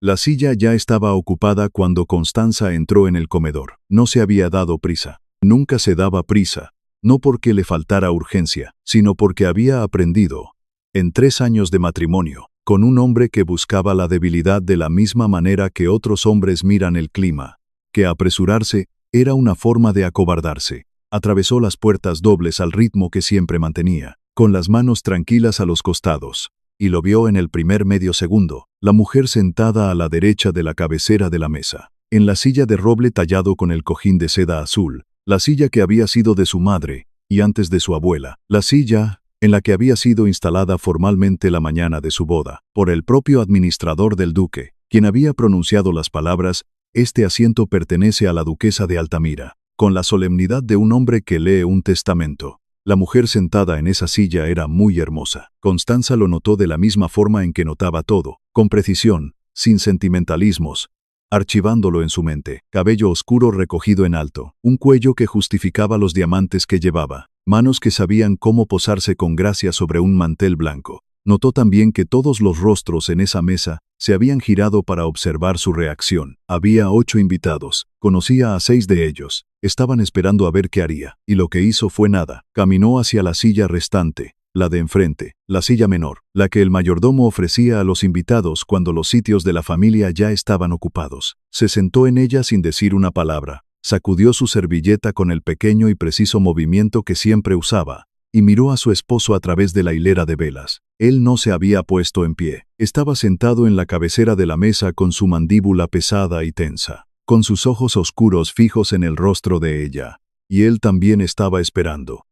La silla ya estaba ocupada cuando Constanza entró en el comedor. No se había dado prisa. Nunca se daba prisa, no porque le faltara urgencia, sino porque había aprendido, en 3 años de matrimonio, con un hombre que buscaba la debilidad de la misma manera que otros hombres miran el clima, que apresurarse era una forma de acobardarse. Atravesó las puertas dobles al ritmo que siempre mantenía, con las manos tranquilas a los costados, y lo vio en el primer medio segundo, la mujer sentada a la derecha de la cabecera de la mesa, en la silla de roble tallado con el cojín de seda azul, la silla que había sido de su madre, y antes de su abuela, la silla en la que había sido instalada formalmente la mañana de su boda, por el propio administrador del duque, quien había pronunciado las palabras: «Este asiento pertenece a la duquesa de Altamira», con la solemnidad de un hombre que lee un testamento. La mujer sentada en esa silla era muy hermosa. Constanza lo notó de la misma forma en que notaba todo, con precisión, sin sentimentalismos, archivándolo en su mente. Cabello oscuro recogido en alto, un cuello que justificaba los diamantes que llevaba, manos que sabían cómo posarse con gracia sobre un mantel blanco. Notó también que todos los rostros en esa mesa se habían girado para observar su reacción. Había 8 invitados, conocía a 6 de ellos. Estaban esperando a ver qué haría, y lo que hizo fue nada. Caminó hacia la silla restante, la de enfrente, la silla menor, la que el mayordomo ofrecía a los invitados cuando los sitios de la familia ya estaban ocupados. Se sentó en ella sin decir una palabra, sacudió su servilleta con el pequeño y preciso movimiento que siempre usaba, y miró a su esposo a través de la hilera de velas. Él no se había puesto en pie. Estaba sentado en la cabecera de la mesa con su mandíbula pesada y tensa, con sus ojos oscuros fijos en el rostro de ella. Y él también estaba esperando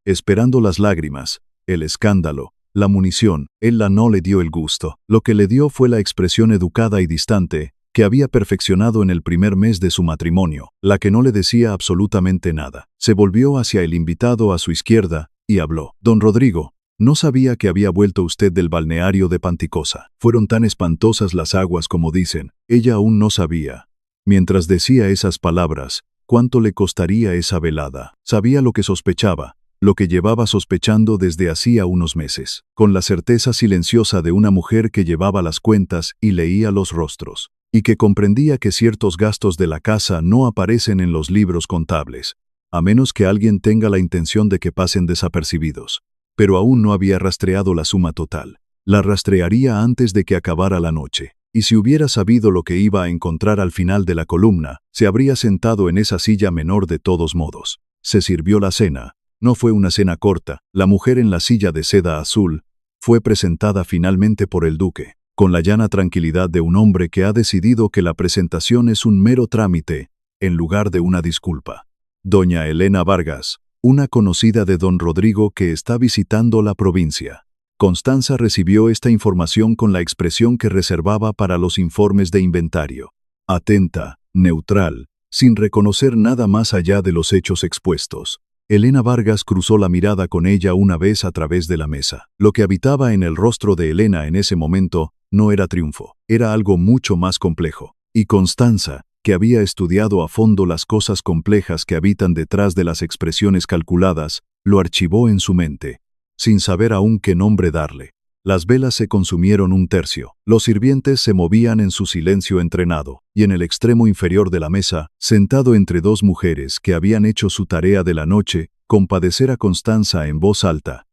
las lágrimas, el escándalo, la munición. Él no le dio el gusto. Lo que le dio fue la expresión educada y distante que había perfeccionado en el primer mes de su matrimonio, la que no le decía absolutamente nada. Se volvió hacia el invitado a su izquierda y habló. «Don Rodrigo, no sabía que había vuelto usted del balneario de Panticosa. Fueron tan espantosas las aguas como dicen». Ella aún no sabía, mientras decía esas palabras, cuánto le costaría esa velada. Sabía lo que sospechaba, lo que llevaba sospechando desde hacía unos meses, con la certeza silenciosa de una mujer que llevaba las cuentas y leía los rostros, y que comprendía que ciertos gastos de la casa no aparecen en los libros contables, a menos que alguien tenga la intención de que pasen desapercibidos. Pero aún no había rastreado la suma total. La rastrearía antes de que acabara la noche. Y si hubiera sabido lo que iba a encontrar al final de la columna, se habría sentado en esa silla menor de todos modos. Se sirvió la cena. No fue una cena corta. La mujer en la silla de seda azul fue presentada finalmente por el duque, con la llana tranquilidad de un hombre que ha decidido que la presentación es un mero trámite, en lugar de una disculpa. Doña Elena Vargas, una conocida de don Rodrigo que está visitando la provincia. Constanza recibió esta información con la expresión que reservaba para los informes de inventario. Atenta, neutral, sin reconocer nada más allá de los hechos expuestos. Elena Vargas cruzó la mirada con ella una vez a través de la mesa. Lo que habitaba en el rostro de Elena en ese momento no era triunfo, era algo mucho más complejo. Y Constanza, que había estudiado a fondo las cosas complejas que habitan detrás de las expresiones calculadas, lo archivó en su mente, sin saber aún qué nombre darle. Las velas se consumieron 1/3. Los sirvientes se movían en su silencio entrenado, y en el extremo inferior de la mesa, sentado entre 2 mujeres que habían hecho su tarea de la noche, compadecer a Constanza en voz alta,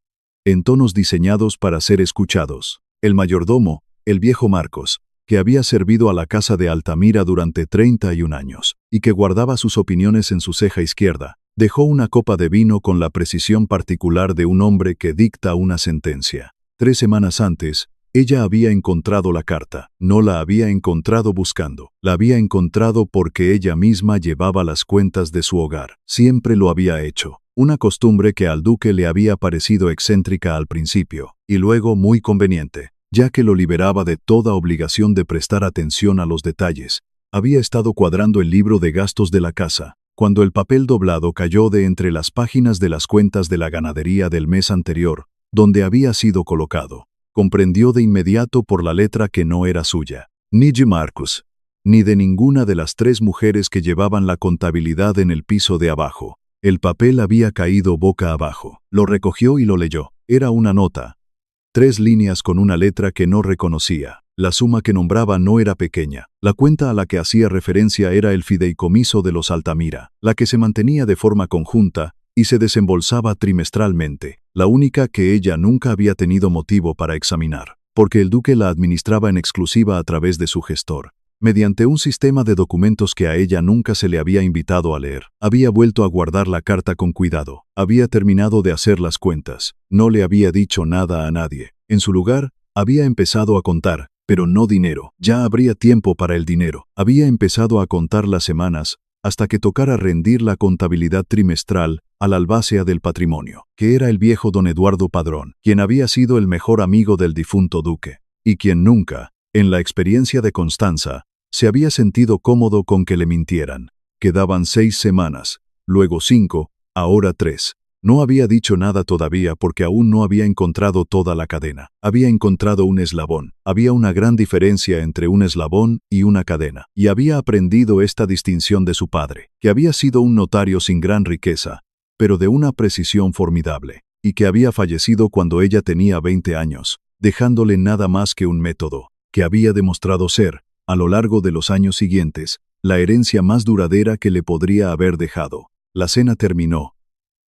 en tonos diseñados para ser escuchados. El mayordomo, el viejo Marcos, que había servido a la casa de Altamira durante 31 años, y que guardaba sus opiniones en su ceja izquierda, dejó una copa de vino con la precisión particular de un hombre que dicta una sentencia. 3 semanas antes, ella había encontrado la carta. No la había encontrado buscando, la había encontrado porque ella misma llevaba las cuentas de su hogar. Siempre lo había hecho. Una costumbre que al duque le había parecido excéntrica al principio, y luego muy conveniente, ya que lo liberaba de toda obligación de prestar atención a los detalles. Había estado cuadrando el libro de gastos de la casa, cuando el papel doblado cayó de entre las páginas de las cuentas de la ganadería del mes anterior, donde había sido colocado. Comprendió de inmediato por la letra que no era suya, ni de Marcus, ni de ninguna de las 3 mujeres que llevaban la contabilidad en el piso de abajo. El papel había caído boca abajo. Lo recogió y lo leyó. Era una nota, 3 líneas con una letra que no reconocía. La suma que nombraba no era pequeña. La cuenta a la que hacía referencia era el fideicomiso de los Altamira, la que se mantenía de forma conjunta y se desembolsaba trimestralmente, la única que ella nunca había tenido motivo para examinar, porque el duque la administraba en exclusiva a través de su gestor. Mediante un sistema de documentos que a ella nunca se le había invitado a leer, había vuelto a guardar la carta con cuidado, había terminado de hacer las cuentas, no le había dicho nada a nadie. En su lugar, había empezado a contar, pero no dinero, ya habría tiempo para el dinero. Había empezado a contar las semanas, hasta que tocara rendir la contabilidad trimestral al albacea del patrimonio, que era el viejo don Eduardo Padrón, quien había sido el mejor amigo del difunto duque, y quien nunca, en la experiencia de Constanza, se había sentido cómodo con que le mintieran. Quedaban 6 semanas, luego 5, ahora 3. No había dicho nada todavía porque aún no había encontrado toda la cadena. Había encontrado un eslabón. Había una gran diferencia entre un eslabón y una cadena. Y había aprendido esta distinción de su padre, que había sido un notario sin gran riqueza, pero de una precisión formidable, y que había fallecido cuando ella tenía 20 años, dejándole nada más que un método, que había demostrado ser, a lo largo de los años siguientes, la herencia más duradera que le podría haber dejado. La cena terminó.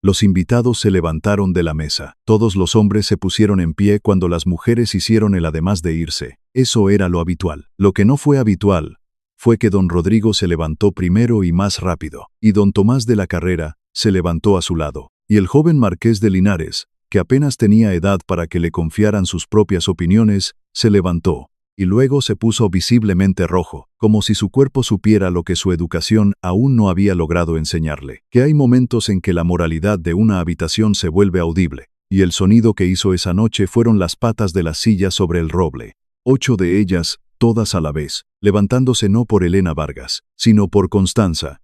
Los invitados se levantaron de la mesa. Todos los hombres se pusieron en pie cuando las mujeres hicieron el además de irse. Eso era lo habitual. Lo que no fue habitual fue que don Rodrigo se levantó primero y más rápido, y don Tomás de la Carrera se levantó a su lado. Y el joven marqués de Linares, que apenas tenía edad para que le confiaran sus propias opiniones, se levantó, y luego se puso visiblemente rojo, como si su cuerpo supiera lo que su educación aún no había logrado enseñarle, que hay momentos en que la moralidad de una habitación se vuelve audible, y el sonido que hizo esa noche fueron las patas de las sillas sobre el roble, 8 de ellas, todas a la vez, levantándose no por Elena Vargas, sino por Constanza,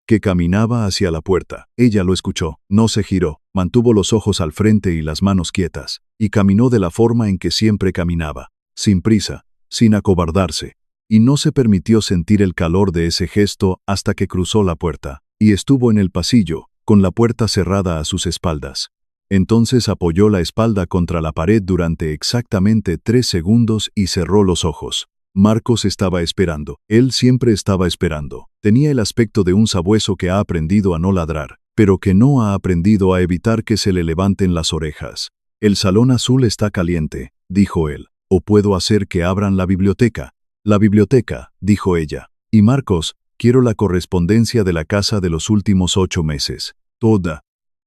que caminaba hacia la puerta. Ella lo escuchó, no se giró, mantuvo los ojos al frente y las manos quietas, y caminó de la forma en que siempre caminaba, sin prisa, sin acobardarse, y no se permitió sentir el calor de ese gesto hasta que cruzó la puerta, y estuvo en el pasillo, con la puerta cerrada a sus espaldas. Entonces apoyó la espalda contra la pared durante exactamente 3 segundos y cerró los ojos. Marcos estaba esperando. Él siempre estaba esperando. Tenía el aspecto de un sabueso que ha aprendido a no ladrar, pero que no ha aprendido a evitar que se le levanten las orejas. «El salón azul está caliente», dijo él. «O puedo hacer que abran la biblioteca». «La biblioteca», dijo ella. «Y Marcos, quiero la correspondencia de la casa de los últimos 8 meses. Toda».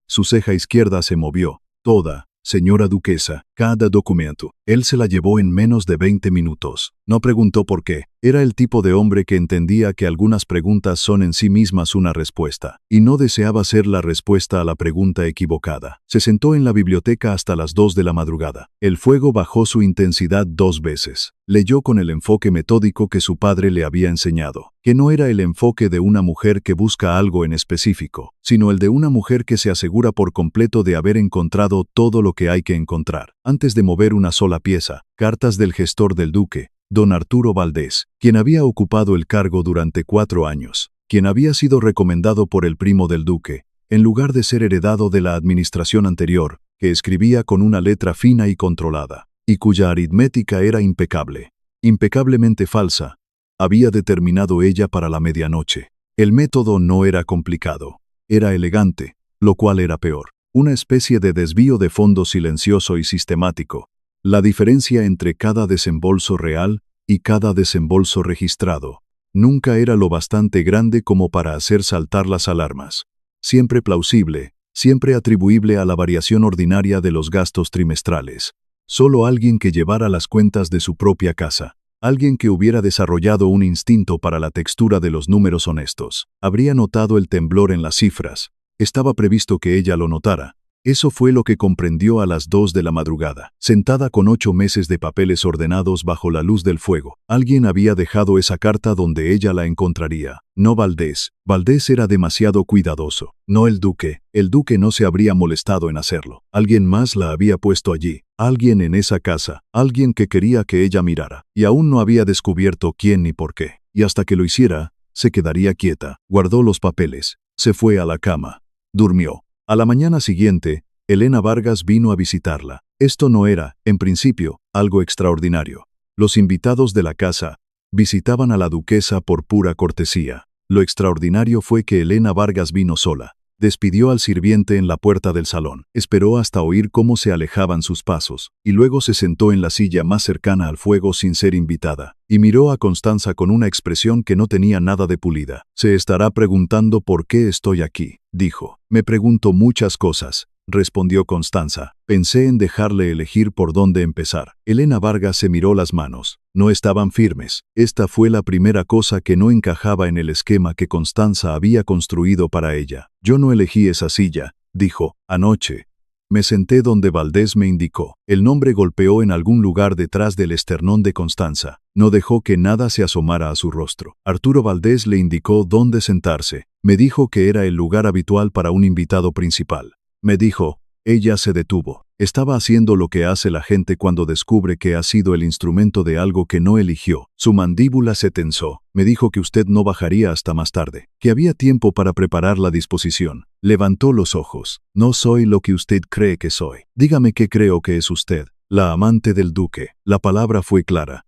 Su ceja izquierda se movió. «Toda, señora duquesa, cada documento». Él se la llevó en menos de 20 minutos. No preguntó por qué. Era el tipo de hombre que entendía que algunas preguntas son en sí mismas una respuesta, y no deseaba ser la respuesta a la pregunta equivocada. Se sentó en la biblioteca hasta las 2 de la madrugada. El fuego bajó su intensidad 2 veces. Leyó con el enfoque metódico que su padre le había enseñado, que no era el enfoque de una mujer que busca algo en específico, sino el de una mujer que se asegura por completo de haber encontrado todo lo que hay que encontrar, antes de mover una sola pieza. Cartas del gestor del duque, don Arturo Valdés, quien había ocupado el cargo durante 4 años, quien había sido recomendado por el primo del duque, en lugar de ser heredado de la administración anterior, que escribía con una letra fina y controlada, y cuya aritmética era impecable, impecablemente falsa, había determinado ella para la medianoche. El método no era complicado, era elegante, lo cual era peor, una especie de desvío de fondo silencioso y sistemático. La diferencia entre cada desembolso real y cada desembolso registrado nunca era lo bastante grande como para hacer saltar las alarmas. Siempre plausible, siempre atribuible a la variación ordinaria de los gastos trimestrales. Solo alguien que llevara las cuentas de su propia casa, alguien que hubiera desarrollado un instinto para la textura de los números honestos, habría notado el temblor en las cifras. Estaba previsto que ella lo notara. Eso fue lo que comprendió a las 2 de la madrugada. Sentada con 8 meses de papeles ordenados bajo la luz del fuego, alguien había dejado esa carta donde ella la encontraría. No Valdés. Valdés era demasiado cuidadoso. No el duque. El duque no se habría molestado en hacerlo. Alguien más la había puesto allí. Alguien en esa casa. Alguien que quería que ella mirara. Y aún no había descubierto quién ni por qué. Y hasta que lo hiciera, se quedaría quieta. Guardó los papeles. Se fue a la cama. Durmió. A la mañana siguiente, Elena Vargas vino a visitarla. Esto no era, en principio, algo extraordinario. Los invitados de la casa visitaban a la duquesa por pura cortesía. Lo extraordinario fue que Elena Vargas vino sola. Despidió al sirviente en la puerta del salón, esperó hasta oír cómo se alejaban sus pasos, y luego se sentó en la silla más cercana al fuego sin ser invitada, y miró a Constanza con una expresión que no tenía nada de pulida. «Se estará preguntando por qué estoy aquí», dijo. «Me pregunto muchas cosas», respondió Constanza. «Pensé en dejarle elegir por dónde empezar». Elena Vargas se miró las manos. No estaban firmes. Esta fue la primera cosa que no encajaba en el esquema que Constanza había construido para ella. «Yo no elegí esa silla», dijo. «Anoche me senté donde Valdés me indicó». El nombre golpeó en algún lugar detrás del esternón de Constanza. No dejó que nada se asomara a su rostro. Arturo Valdés le indicó dónde sentarse. Me dijo que era el lugar habitual para un invitado principal. Me dijo. Ella se detuvo. Estaba haciendo lo que hace la gente cuando descubre que ha sido el instrumento de algo que no eligió. Su mandíbula se tensó. Me dijo que usted no bajaría hasta más tarde, que había tiempo para preparar la disposición. Levantó los ojos. «No soy lo que usted cree que soy. Dígame qué creo que es usted». «La amante del duque». La palabra fue clara.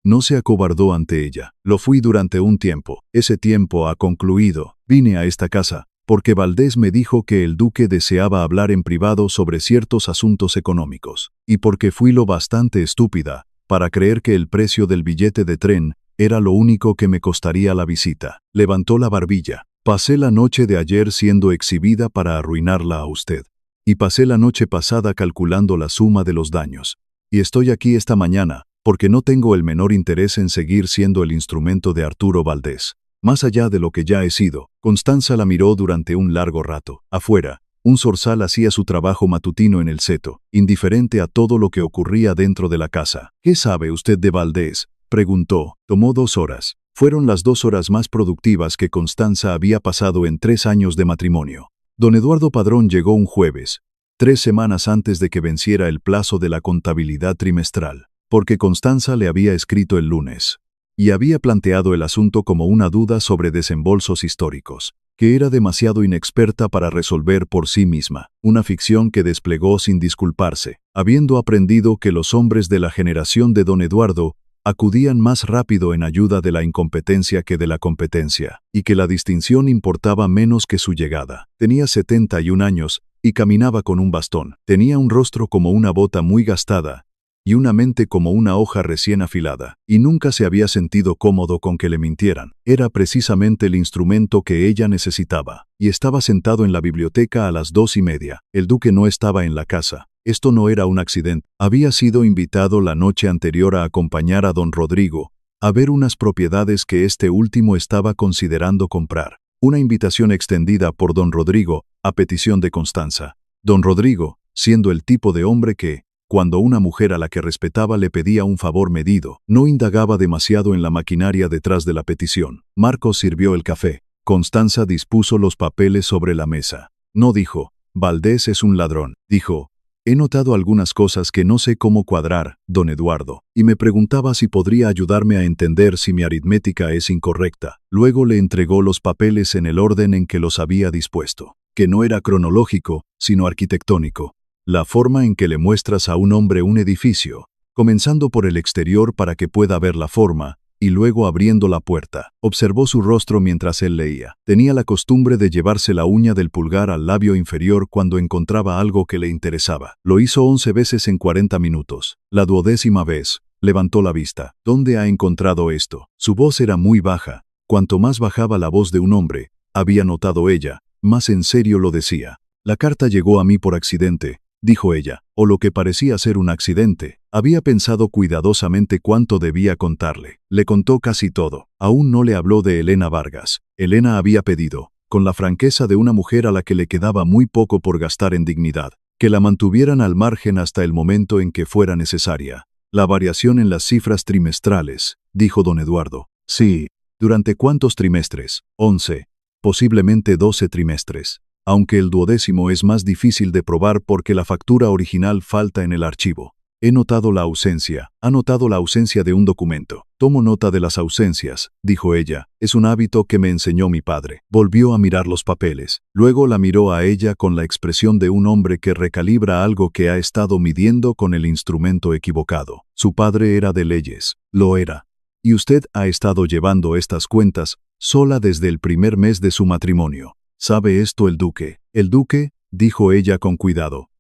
No se acobardó ante ella. «Lo fui durante un tiempo. Ese tiempo ha concluido. Vine a esta casa porque Valdés me dijo que el duque deseaba hablar en privado sobre ciertos asuntos económicos, y porque fui lo bastante estúpida para creer que el precio del billete de tren era lo único que me costaría la visita». Levantó la barbilla. «Pasé la noche de ayer siendo exhibida para arruinarla a usted, y pasé la noche pasada calculando la suma de los daños, y estoy aquí esta mañana porque no tengo el menor interés en seguir siendo el instrumento de Arturo Valdés. Más allá de lo que ya he sido». Constanza la miró durante un largo rato. Afuera, un zorzal hacía su trabajo matutino en el seto, indiferente a todo lo que ocurría dentro de la casa. «¿Qué sabe usted de Valdés?», preguntó. Tomó 2 horas. Fueron las 2 horas más productivas que Constanza había pasado en 3 años de matrimonio. Don Eduardo Padrón llegó un jueves, 3 semanas antes de que venciera el plazo de la contabilidad trimestral, porque Constanza le había escrito el lunes y había planteado el asunto como una duda sobre desembolsos históricos, que era demasiado inexperta para resolver por sí misma, una ficción que desplegó sin disculparse, habiendo aprendido que los hombres de la generación de don Eduardo acudían más rápido en ayuda de la incompetencia que de la competencia, y que la distinción importaba menos que su llegada. Tenía 71 años y caminaba con un bastón. Tenía un rostro como una bota muy gastada y una mente como una hoja recién afilada, y nunca se había sentido cómodo con que le mintieran. Era precisamente el instrumento que ella necesitaba, y estaba sentado en la biblioteca a las 2:30. El duque no estaba en la casa. Esto no era un accidente. Había sido invitado la noche anterior a acompañar a don Rodrigo a ver unas propiedades que este último estaba considerando comprar. Una invitación extendida por don Rodrigo, a petición de Constanza. Don Rodrigo, siendo el tipo de hombre que, cuando una mujer a la que respetaba le pedía un favor medido, no indagaba demasiado en la maquinaria detrás de la petición. Marcos sirvió el café. Constanza dispuso los papeles sobre la mesa. No dijo, «Valdés es un ladrón». Dijo, «He notado algunas cosas que no sé cómo cuadrar, don Eduardo, y me preguntaba si podría ayudarme a entender si mi aritmética es incorrecta». Luego le entregó los papeles en el orden en que los había dispuesto, que no era cronológico, sino arquitectónico. La forma en que le muestras a un hombre un edificio, comenzando por el exterior para que pueda ver la forma, y luego abriendo la puerta. Observó su rostro mientras él leía. Tenía la costumbre de llevarse la uña del pulgar al labio inferior cuando encontraba algo que le interesaba. Lo hizo 11 veces en 40 minutos. La 12ª vez, levantó la vista. «¿Dónde ha encontrado esto?». Su voz era muy baja. Cuanto más bajaba la voz de un hombre, había notado ella, más en serio lo decía. «La carta llegó a mí por accidente», dijo ella, o lo que parecía ser un accidente. Había pensado cuidadosamente cuánto debía contarle. Le contó casi todo. Aún no le habló de Elena Vargas. Elena había pedido, con la franqueza de una mujer a la que le quedaba muy poco por gastar en dignidad, que la mantuvieran al margen hasta el momento en que fuera necesaria. «La variación en las cifras trimestrales», dijo don Eduardo. «Sí. ¿Durante cuántos trimestres?» 11. Posiblemente 12 trimestres. Aunque el 12º es más difícil de probar porque la factura original falta en el archivo. He notado la ausencia. Ha notado la ausencia de un documento. Tomo nota de las ausencias, dijo ella. Es un hábito que me enseñó mi padre. Volvió a mirar los papeles. Luego la miró a ella con la expresión de un hombre que recalibra algo que ha estado midiendo con el instrumento equivocado. Su padre era de leyes. Lo era. Y usted ha estado llevando estas cuentas sola desde el primer mes de su matrimonio. ¿Sabe esto el duque? El duque, dijo ella con cuidado.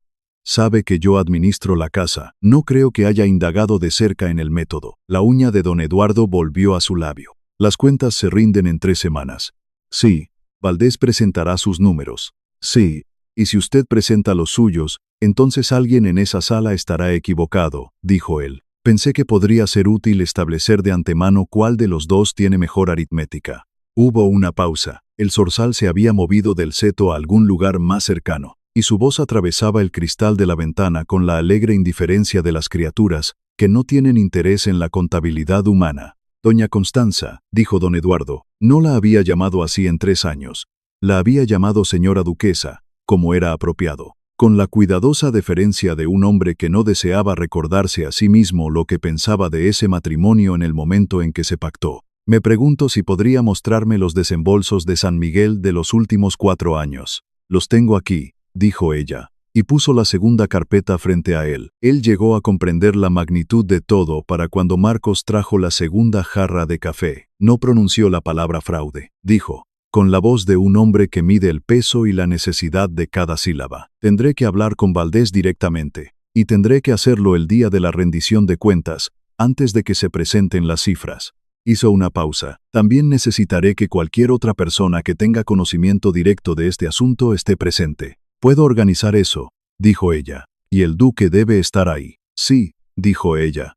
Sabe que yo administro la casa. No creo que haya indagado de cerca en el método. La uña de don Eduardo volvió a su labio. Las cuentas se rinden en 3 semanas. Sí. Valdés presentará sus números. Sí. Y si usted presenta los suyos, entonces alguien en esa sala estará equivocado, dijo él. Pensé que podría ser útil establecer de antemano cuál de los dos tiene mejor aritmética. Hubo una pausa. El zorzal se había movido del seto a algún lugar más cercano, y su voz atravesaba el cristal de la ventana con la alegre indiferencia de las criaturas que no tienen interés en la contabilidad humana. Doña Constanza, dijo don Eduardo, no la había llamado así en 3 años. La había llamado señora duquesa, como era apropiado, con la cuidadosa deferencia de un hombre que no deseaba recordarse a sí mismo lo que pensaba de ese matrimonio en el momento en que se pactó. Me pregunto si podría mostrarme los desembolsos de San Miguel de los últimos 4 años. Los tengo aquí, dijo ella, y puso la segunda carpeta frente a él. Él llegó a comprender la magnitud de todo para cuando Marcos trajo la segunda jarra de café. No pronunció la palabra fraude. Dijo, con la voz de un hombre que mide el peso y la necesidad de cada sílaba. Tendré que hablar con Valdés directamente, y tendré que hacerlo el día de la rendición de cuentas, antes de que se presenten las cifras. Hizo una pausa. También necesitaré que cualquier otra persona que tenga conocimiento directo de este asunto esté presente. Puedo organizar eso, dijo ella. Y el duque debe estar ahí. Sí, dijo ella.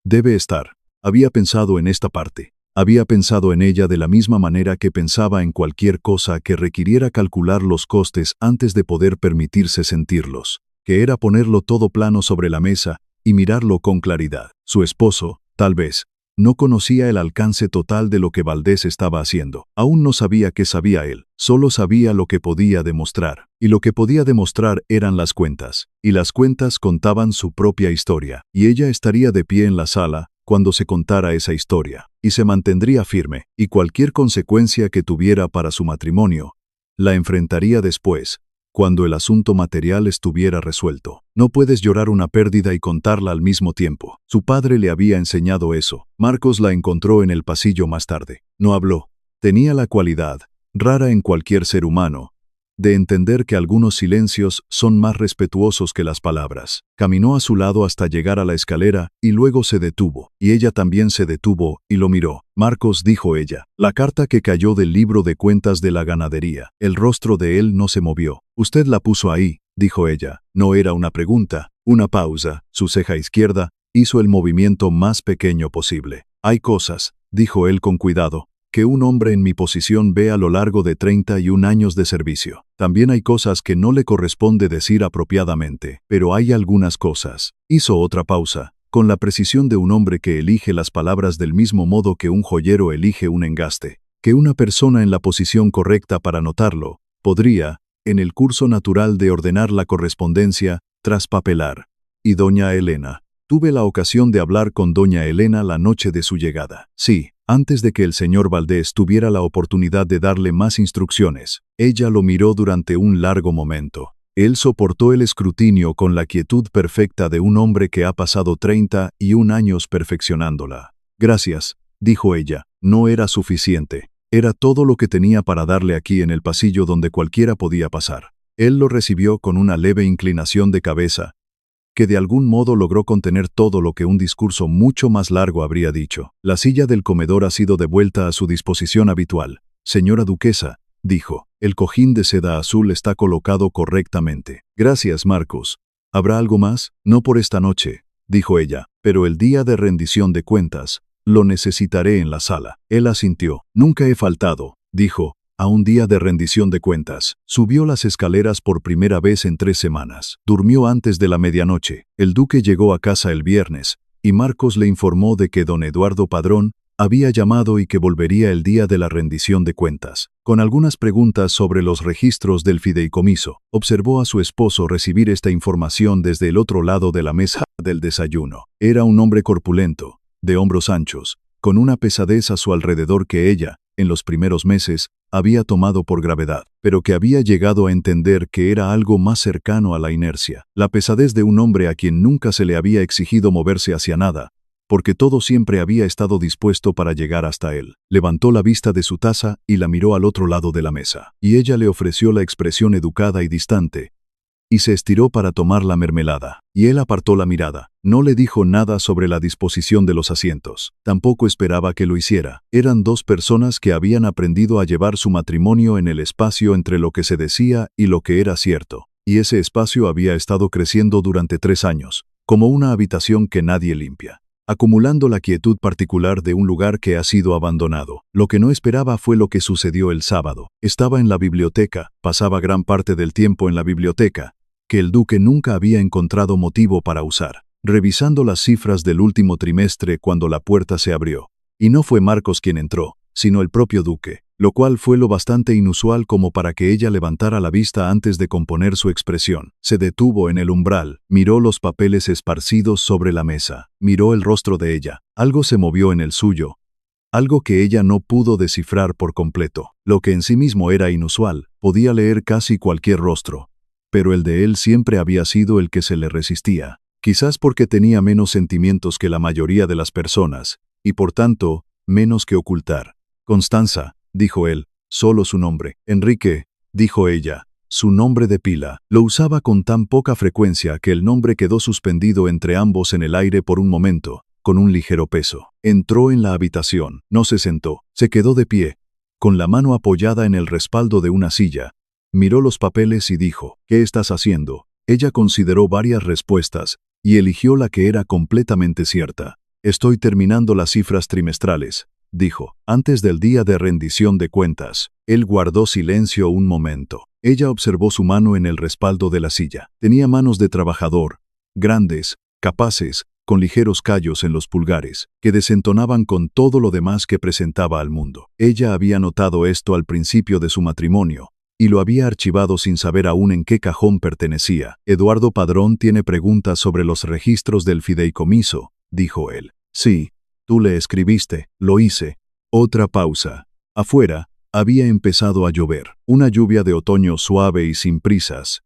Debe estar. Había pensado en esta parte. Había pensado en ella de la misma manera que pensaba en cualquier cosa que requiriera calcular los costes antes de poder permitirse sentirlos, que era ponerlo todo plano sobre la mesa y mirarlo con claridad. Su esposo, tal vez, no conocía el alcance total de lo que Valdés estaba haciendo. Aún no sabía qué sabía él, solo sabía lo que podía demostrar. Y lo que podía demostrar eran las cuentas. Y las cuentas contaban su propia historia. Y ella estaría de pie en la sala cuando se contara esa historia. Y se mantendría firme. Y cualquier consecuencia que tuviera para su matrimonio, la enfrentaría después, cuando el asunto material estuviera resuelto. No puedes llorar una pérdida y contarla al mismo tiempo. Su padre le había enseñado eso. Marcos la encontró en el pasillo más tarde. No habló. Tenía la cualidad, rara en cualquier ser humano, de entender que algunos silencios son más respetuosos que las palabras. Caminó a su lado hasta llegar a la escalera y luego se detuvo. Y ella también se detuvo y lo miró. Marcos, dijo ella, la carta que cayó del libro de cuentas de la ganadería. El rostro de él no se movió. Usted la puso ahí, dijo ella. No era una pregunta, una pausa. Su ceja izquierda hizo el movimiento más pequeño posible. Hay cosas, dijo él con cuidado, que un hombre en mi posición ve a lo largo de 31 años de servicio. También hay cosas que no le corresponde decir apropiadamente, pero hay algunas cosas. Hizo otra pausa, con la precisión de un hombre que elige las palabras del mismo modo que un joyero elige un engaste, que una persona en la posición correcta para notarlo, podría, en el curso natural de ordenar la correspondencia, traspapelar. Y doña Elena. Tuve la ocasión de hablar con doña Elena la noche de su llegada. Sí, antes de que el señor Valdés tuviera la oportunidad de darle más instrucciones. Ella lo miró durante un largo momento. Él soportó el escrutinio con la quietud perfecta de un hombre que ha pasado 31 años perfeccionándola. Gracias, dijo ella. No era suficiente. Era todo lo que tenía para darle aquí en el pasillo donde cualquiera podía pasar. Él lo recibió con una leve inclinación de cabeza, que de algún modo logró contener todo lo que un discurso mucho más largo habría dicho. La silla del comedor ha sido devuelta a su disposición habitual. Señora duquesa, dijo, el cojín de seda azul está colocado correctamente. Gracias, Marcos. ¿Habrá algo más? No por esta noche, dijo ella, pero el día de rendición de cuentas, lo necesitaré en la sala. Él asintió. Nunca he faltado, dijo, a un día de rendición de cuentas. Subió las escaleras por primera vez en 3 semanas. Durmió antes de la medianoche. El duque llegó a casa el viernes, y Marcos le informó de que don Eduardo Padrón había llamado y que volvería el día de la rendición de cuentas. Con algunas preguntas sobre los registros del fideicomiso, observó a su esposo recibir esta información desde el otro lado de la mesa del desayuno. Era un hombre corpulento, de hombros anchos, con una pesadez a su alrededor que ella, en los primeros meses, había tomado por gravedad, pero que había llegado a entender que era algo más cercano a la inercia. La pesadez de un hombre a quien nunca se le había exigido moverse hacia nada, porque todo siempre había estado dispuesto para llegar hasta él. Levantó la vista de su taza y la miró al otro lado de la mesa, y ella le ofreció la expresión educada y distante, y se estiró para tomar la mermelada, y él apartó la mirada. No le dijo nada sobre la disposición de los asientos. Tampoco esperaba que lo hiciera. Eran dos personas que habían aprendido a llevar su matrimonio en el espacio entre lo que se decía y lo que era cierto, y ese espacio había estado creciendo durante 3 años, como una habitación que nadie limpia, acumulando la quietud particular de un lugar que ha sido abandonado. Lo que no esperaba fue lo que sucedió el sábado. Estaba en la biblioteca, pasaba gran parte del tiempo en la biblioteca, que el duque nunca había encontrado motivo para usar, revisando las cifras del último trimestre cuando la puerta se abrió. Y no fue Marcos quien entró, sino el propio duque, lo cual fue lo bastante inusual como para que ella levantara la vista antes de componer su expresión. Se detuvo en el umbral, miró los papeles esparcidos sobre la mesa, miró el rostro de ella. Algo se movió en el suyo, algo que ella no pudo descifrar por completo. Lo que en sí mismo era inusual, podía leer casi cualquier rostro, pero el de él siempre había sido el que se le resistía, quizás porque tenía menos sentimientos que la mayoría de las personas, y por tanto, menos que ocultar. Constanza, dijo él, solo su nombre. Enrique, dijo ella, su nombre de pila. Lo usaba con tan poca frecuencia que el nombre quedó suspendido entre ambos en el aire por un momento, con un ligero peso. Entró en la habitación, no se sentó, se quedó de pie, con la mano apoyada en el respaldo de una silla. Miró los papeles y dijo, ¿qué estás haciendo? Ella consideró varias respuestas, y eligió la que era completamente cierta. Estoy terminando las cifras trimestrales, dijo, antes del día de rendición de cuentas. Él guardó silencio un momento. Ella observó su mano en el respaldo de la silla. Tenía manos de trabajador, grandes, capaces, con ligeros callos en los pulgares, que desentonaban con todo lo demás que presentaba al mundo. Ella había notado esto al principio de su matrimonio, y lo había archivado sin saber aún en qué cajón pertenecía. Eduardo Padrón tiene preguntas sobre los registros del fideicomiso, dijo él. Sí, tú le escribiste, lo hice. Otra pausa. Afuera, había empezado a llover, una lluvia de otoño suave y sin prisas,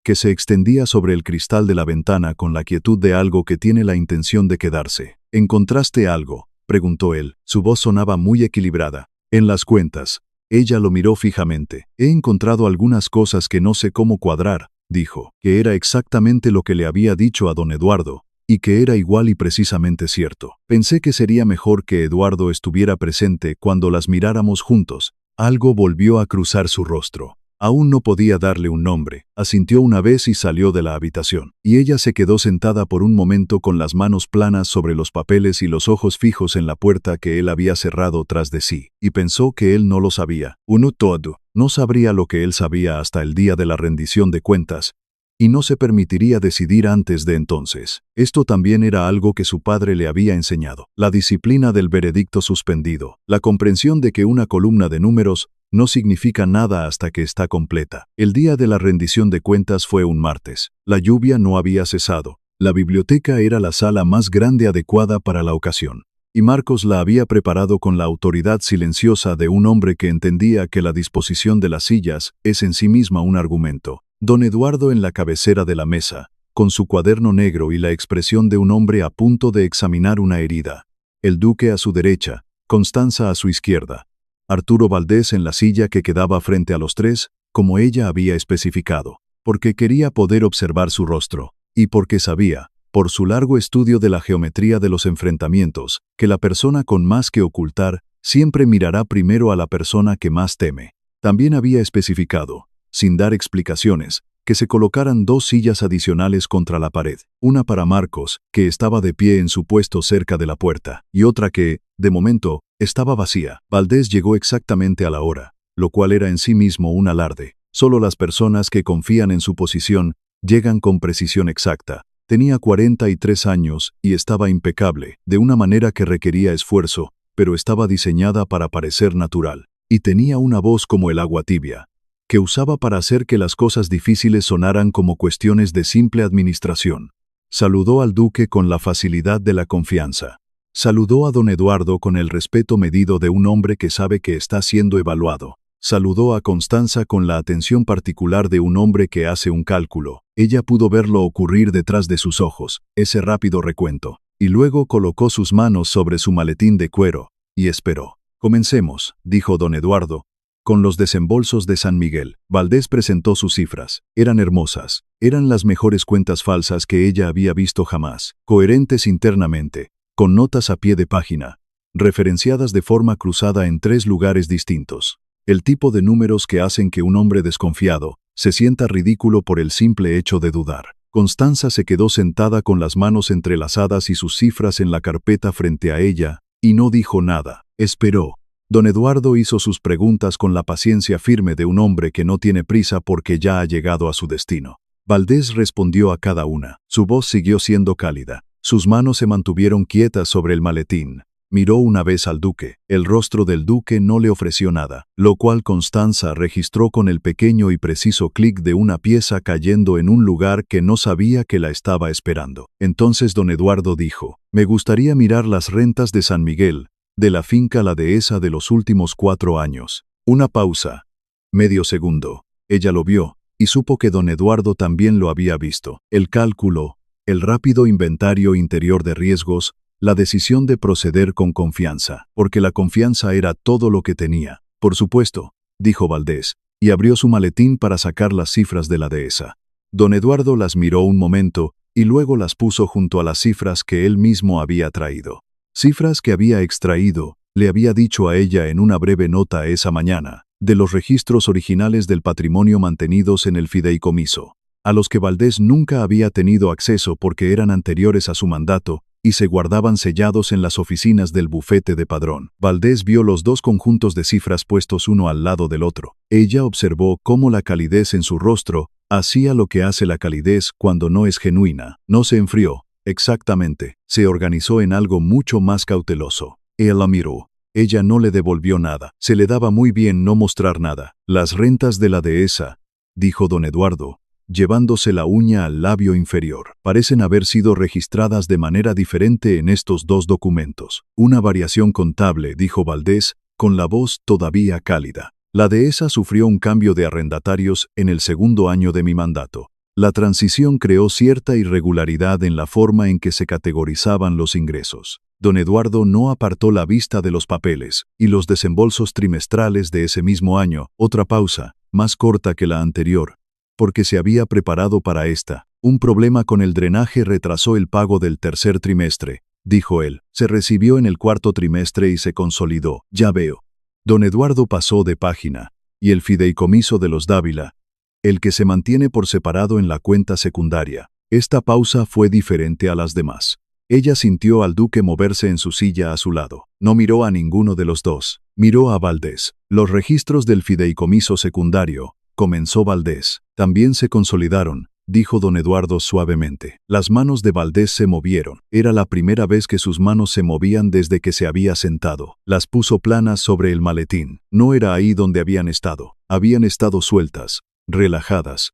que se extendía sobre el cristal de la ventana con la quietud de algo que tiene la intención de quedarse. ¿Encontraste algo?, preguntó él. Su voz sonaba muy equilibrada. En las cuentas. Ella lo miró fijamente. He encontrado algunas cosas que no sé cómo cuadrar, dijo, que era exactamente lo que le había dicho a don Eduardo, y que era igual y precisamente cierto. Pensé que sería mejor que Eduardo estuviera presente cuando las miráramos juntos. Algo volvió a cruzar su rostro. Aún no podía darle un nombre. Asintió una vez y salió de la habitación. Y ella se quedó sentada por un momento con las manos planas sobre los papeles y los ojos fijos en la puerta que él había cerrado tras de sí. Y pensó que él no lo sabía. Uno todo. No sabría lo que él sabía hasta el día de la rendición de cuentas, y no se permitiría decidir antes de entonces. Esto también era algo que su padre le había enseñado. La disciplina del veredicto suspendido. La comprensión de que una columna de números no significa nada hasta que está completa. El día de la rendición de cuentas fue un martes. La lluvia no había cesado. La biblioteca era la sala más grande adecuada para la ocasión, y Marcos la había preparado con la autoridad silenciosa de un hombre que entendía que la disposición de las sillas es en sí misma un argumento. Don Eduardo en la cabecera de la mesa, con su cuaderno negro y la expresión de un hombre a punto de examinar una herida. El duque a su derecha, Constanza a su izquierda. Arturo Valdés en la silla que quedaba frente a los tres, como ella había especificado, porque quería poder observar su rostro, y porque sabía, por su largo estudio de la geometría de los enfrentamientos, que la persona con más que ocultar siempre mirará primero a la persona que más teme. También había especificado, sin dar explicaciones, que se colocaran 2 sillas adicionales contra la pared, una para Marcos, que estaba de pie en su puesto cerca de la puerta, y otra que, de momento, estaba vacía. Valdés llegó exactamente a la hora, lo cual era en sí mismo un alarde. Solo las personas que confían en su posición llegan con precisión exacta. Tenía 43 años y estaba impecable, de una manera que requería esfuerzo, pero estaba diseñada para parecer natural. Y tenía una voz como el agua tibia, que usaba para hacer que las cosas difíciles sonaran como cuestiones de simple administración. Saludó al duque con la facilidad de la confianza. Saludó a don Eduardo con el respeto medido de un hombre que sabe que está siendo evaluado. Saludó a Constanza con la atención particular de un hombre que hace un cálculo. Ella pudo verlo ocurrir detrás de sus ojos, ese rápido recuento. Y luego colocó sus manos sobre su maletín de cuero, y esperó. «Comencemos», dijo don Eduardo, «con los desembolsos de San Miguel». Valdés presentó sus cifras. Eran hermosas. Eran las mejores cuentas falsas que ella había visto jamás, coherentes internamente, con notas a pie de página, referenciadas de forma cruzada en 3 lugares distintos. El tipo de números que hacen que un hombre desconfiado se sienta ridículo por el simple hecho de dudar. Constanza se quedó sentada con las manos entrelazadas y sus cifras en la carpeta frente a ella, y no dijo nada. Esperó. Don Eduardo hizo sus preguntas con la paciencia firme de un hombre que no tiene prisa porque ya ha llegado a su destino. Valdés respondió a cada una. Su voz siguió siendo cálida. Sus manos se mantuvieron quietas sobre el maletín. Miró una vez al duque. El rostro del duque no le ofreció nada, lo cual Constanza registró con el pequeño y preciso clic de una pieza cayendo en un lugar que no sabía que la estaba esperando. Entonces don Eduardo dijo: «Me gustaría mirar las rentas de San Miguel, de la finca La Dehesa de los últimos 4 años». Una pausa. Medio segundo. Ella lo vio, y supo que don Eduardo también lo había visto. El cálculo, el rápido inventario interior de riesgos, la decisión de proceder con confianza, porque la confianza era todo lo que tenía. «Por supuesto», dijo Valdés, y abrió su maletín para sacar las cifras de la dehesa. Don Eduardo las miró un momento, y luego las puso junto a las cifras que él mismo había traído. Cifras que había extraído, le había dicho a ella en una breve nota esa mañana, de los registros originales del patrimonio mantenidos en el fideicomiso, a los que Valdés nunca había tenido acceso porque eran anteriores a su mandato, y se guardaban sellados en las oficinas del bufete de padrón. Valdés vio los 2 conjuntos de cifras puestos uno al lado del otro. Ella observó cómo la calidez en su rostro hacía lo que hace la calidez cuando no es genuina. No se enfrió, exactamente, se organizó en algo mucho más cauteloso. Él la miró. Ella no le devolvió nada. Se le daba muy bien no mostrar nada. «Las rentas de la dehesa», dijo don Eduardo, llevándose la uña al labio inferior, «parecen haber sido registradas de manera diferente en estos 2 documentos». «Una variación contable», dijo Valdés, con la voz todavía cálida. «La dehesa sufrió un cambio de arrendatarios en el 2º año de mi mandato. La transición creó cierta irregularidad en la forma en que se categorizaban los ingresos». Don Eduardo no apartó la vista de los papeles y los desembolsos trimestrales de ese mismo año. Otra pausa, más corta que la anterior, porque se había preparado para esta. «Un problema con el drenaje retrasó el pago del 3er trimestre», dijo él. «Se recibió en el 4º trimestre y se consolidó». «Ya veo». Don Eduardo pasó de página. «Y el fideicomiso de los Dávila, el que se mantiene por separado en la cuenta secundaria». Esta pausa fue diferente a las demás. Ella sintió al duque moverse en su silla a su lado. No miró a ninguno de los 2. Miró a Valdés. «Los registros del fideicomiso secundario», comenzó Valdés, «también se consolidaron», dijo don Eduardo suavemente. Las manos de Valdés se movieron. Era la primera vez que sus manos se movían desde que se había sentado. Las puso planas sobre el maletín. No era ahí donde habían estado. Habían estado sueltas, relajadas,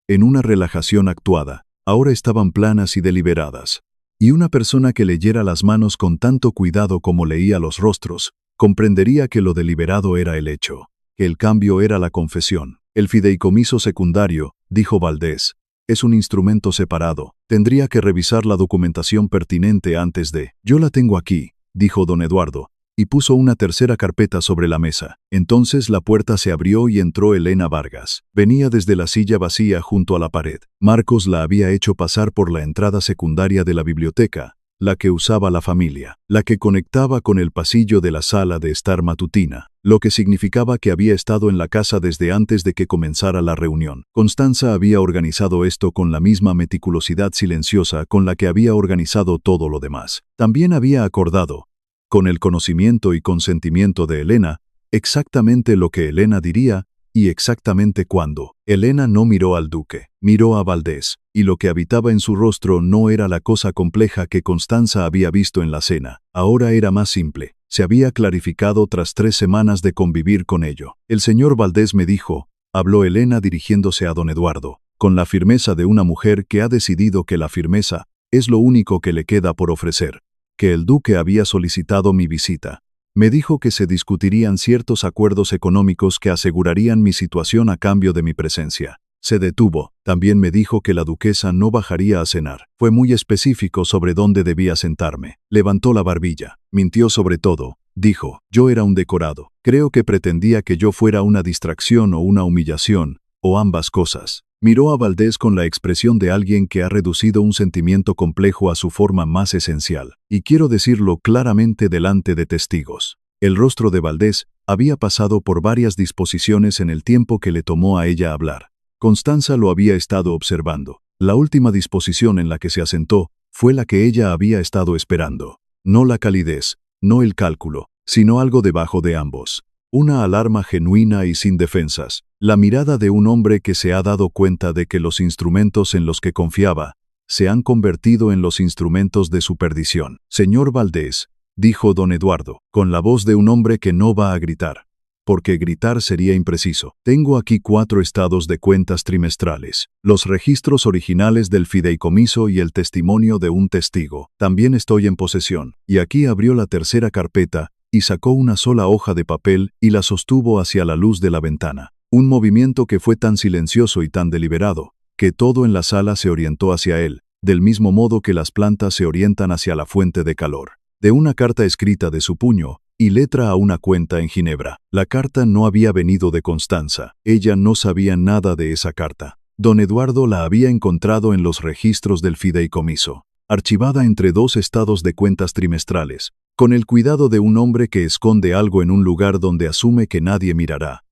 en una relajación actuada. Ahora estaban planas y deliberadas. Y una persona que leyera las manos con tanto cuidado como leía los rostros, comprendería que lo deliberado era el hecho, que el cambio era la confesión. «El fideicomiso secundario», dijo Valdés, «es un instrumento separado. Tendría que revisar la documentación pertinente antes de». «Yo la tengo aquí», dijo don Eduardo, y puso una tercera carpeta sobre la mesa. Entonces la puerta se abrió y entró Elena Vargas. Venía desde la silla vacía junto a la pared. Marcos la había hecho pasar por la entrada secundaria de la biblioteca, la que usaba la familia, la que conectaba con el pasillo de la sala de estar matutina, lo que significaba que había estado en la casa desde antes de que comenzara la reunión. Constanza había organizado esto con la misma meticulosidad silenciosa con la que había organizado todo lo demás. También había acordado, con el conocimiento y consentimiento de Elena, exactamente lo que Elena diría y exactamente cuándo. Elena no miró al duque, miró a Valdés, y lo que habitaba en su rostro no era la cosa compleja que Constanza había visto en la cena. Ahora era más simple. Se había clarificado tras 3 semanas de convivir con ello. «El señor Valdés me dijo», habló Elena dirigiéndose a don Eduardo, con la firmeza de una mujer que ha decidido que la firmeza Es lo único que le queda por ofrecer. Que el duque había solicitado mi visita. Me dijo que se discutirían ciertos acuerdos económicos que asegurarían mi situación a cambio de mi presencia. Se detuvo. También me dijo que la duquesa no bajaría a cenar. Fue muy específico sobre dónde debía sentarme. Levantó la barbilla. Mintió sobre todo. Dijo, yo era un decorado. Creo que pretendía que yo fuera una distracción o una humillación, o ambas cosas. Miró a Valdés con la expresión de alguien que ha reducido un sentimiento complejo a su forma más esencial. Y quiero decirlo claramente delante de testigos. El rostro de Valdés había pasado por varias disposiciones en el tiempo que le tomó a ella hablar. Constanza lo había estado observando. La última disposición en la que se asentó fue la que ella había estado esperando. No la calidez, no el cálculo, sino algo debajo de ambos. Una alarma genuina y sin defensas. La mirada de un hombre que se ha dado cuenta de que los instrumentos en los que confiaba se han convertido en los instrumentos de su perdición. Señor Valdés, dijo don Eduardo, con la voz de un hombre que no va a gritar. Porque gritar sería impreciso. Tengo aquí 4 estados de cuentas trimestrales, los registros originales del fideicomiso y el testimonio de un testigo. También estoy en posesión. Y aquí abrió la tercera carpeta y sacó una sola hoja de papel y la sostuvo hacia la luz de la ventana. Un movimiento que fue tan silencioso y tan deliberado, que todo en la sala se orientó hacia él, del mismo modo que las plantas se orientan hacia la fuente de calor. De una carta escrita de su puño, y letra a una cuenta en Ginebra. La carta no había venido de Constanza. Ella no sabía nada de esa carta. Don Eduardo la había encontrado en los registros del fideicomiso, archivada entre 2 estados de cuentas trimestrales, con el cuidado de un hombre que esconde algo en un lugar donde asume que nadie mirará.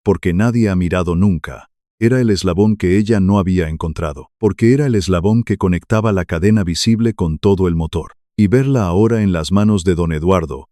Porque nadie ha mirado nunca. Era el eslabón que ella no había encontrado, porque era el eslabón que conectaba la cadena visible con todo el motor. Y verla ahora en las manos de don Eduardo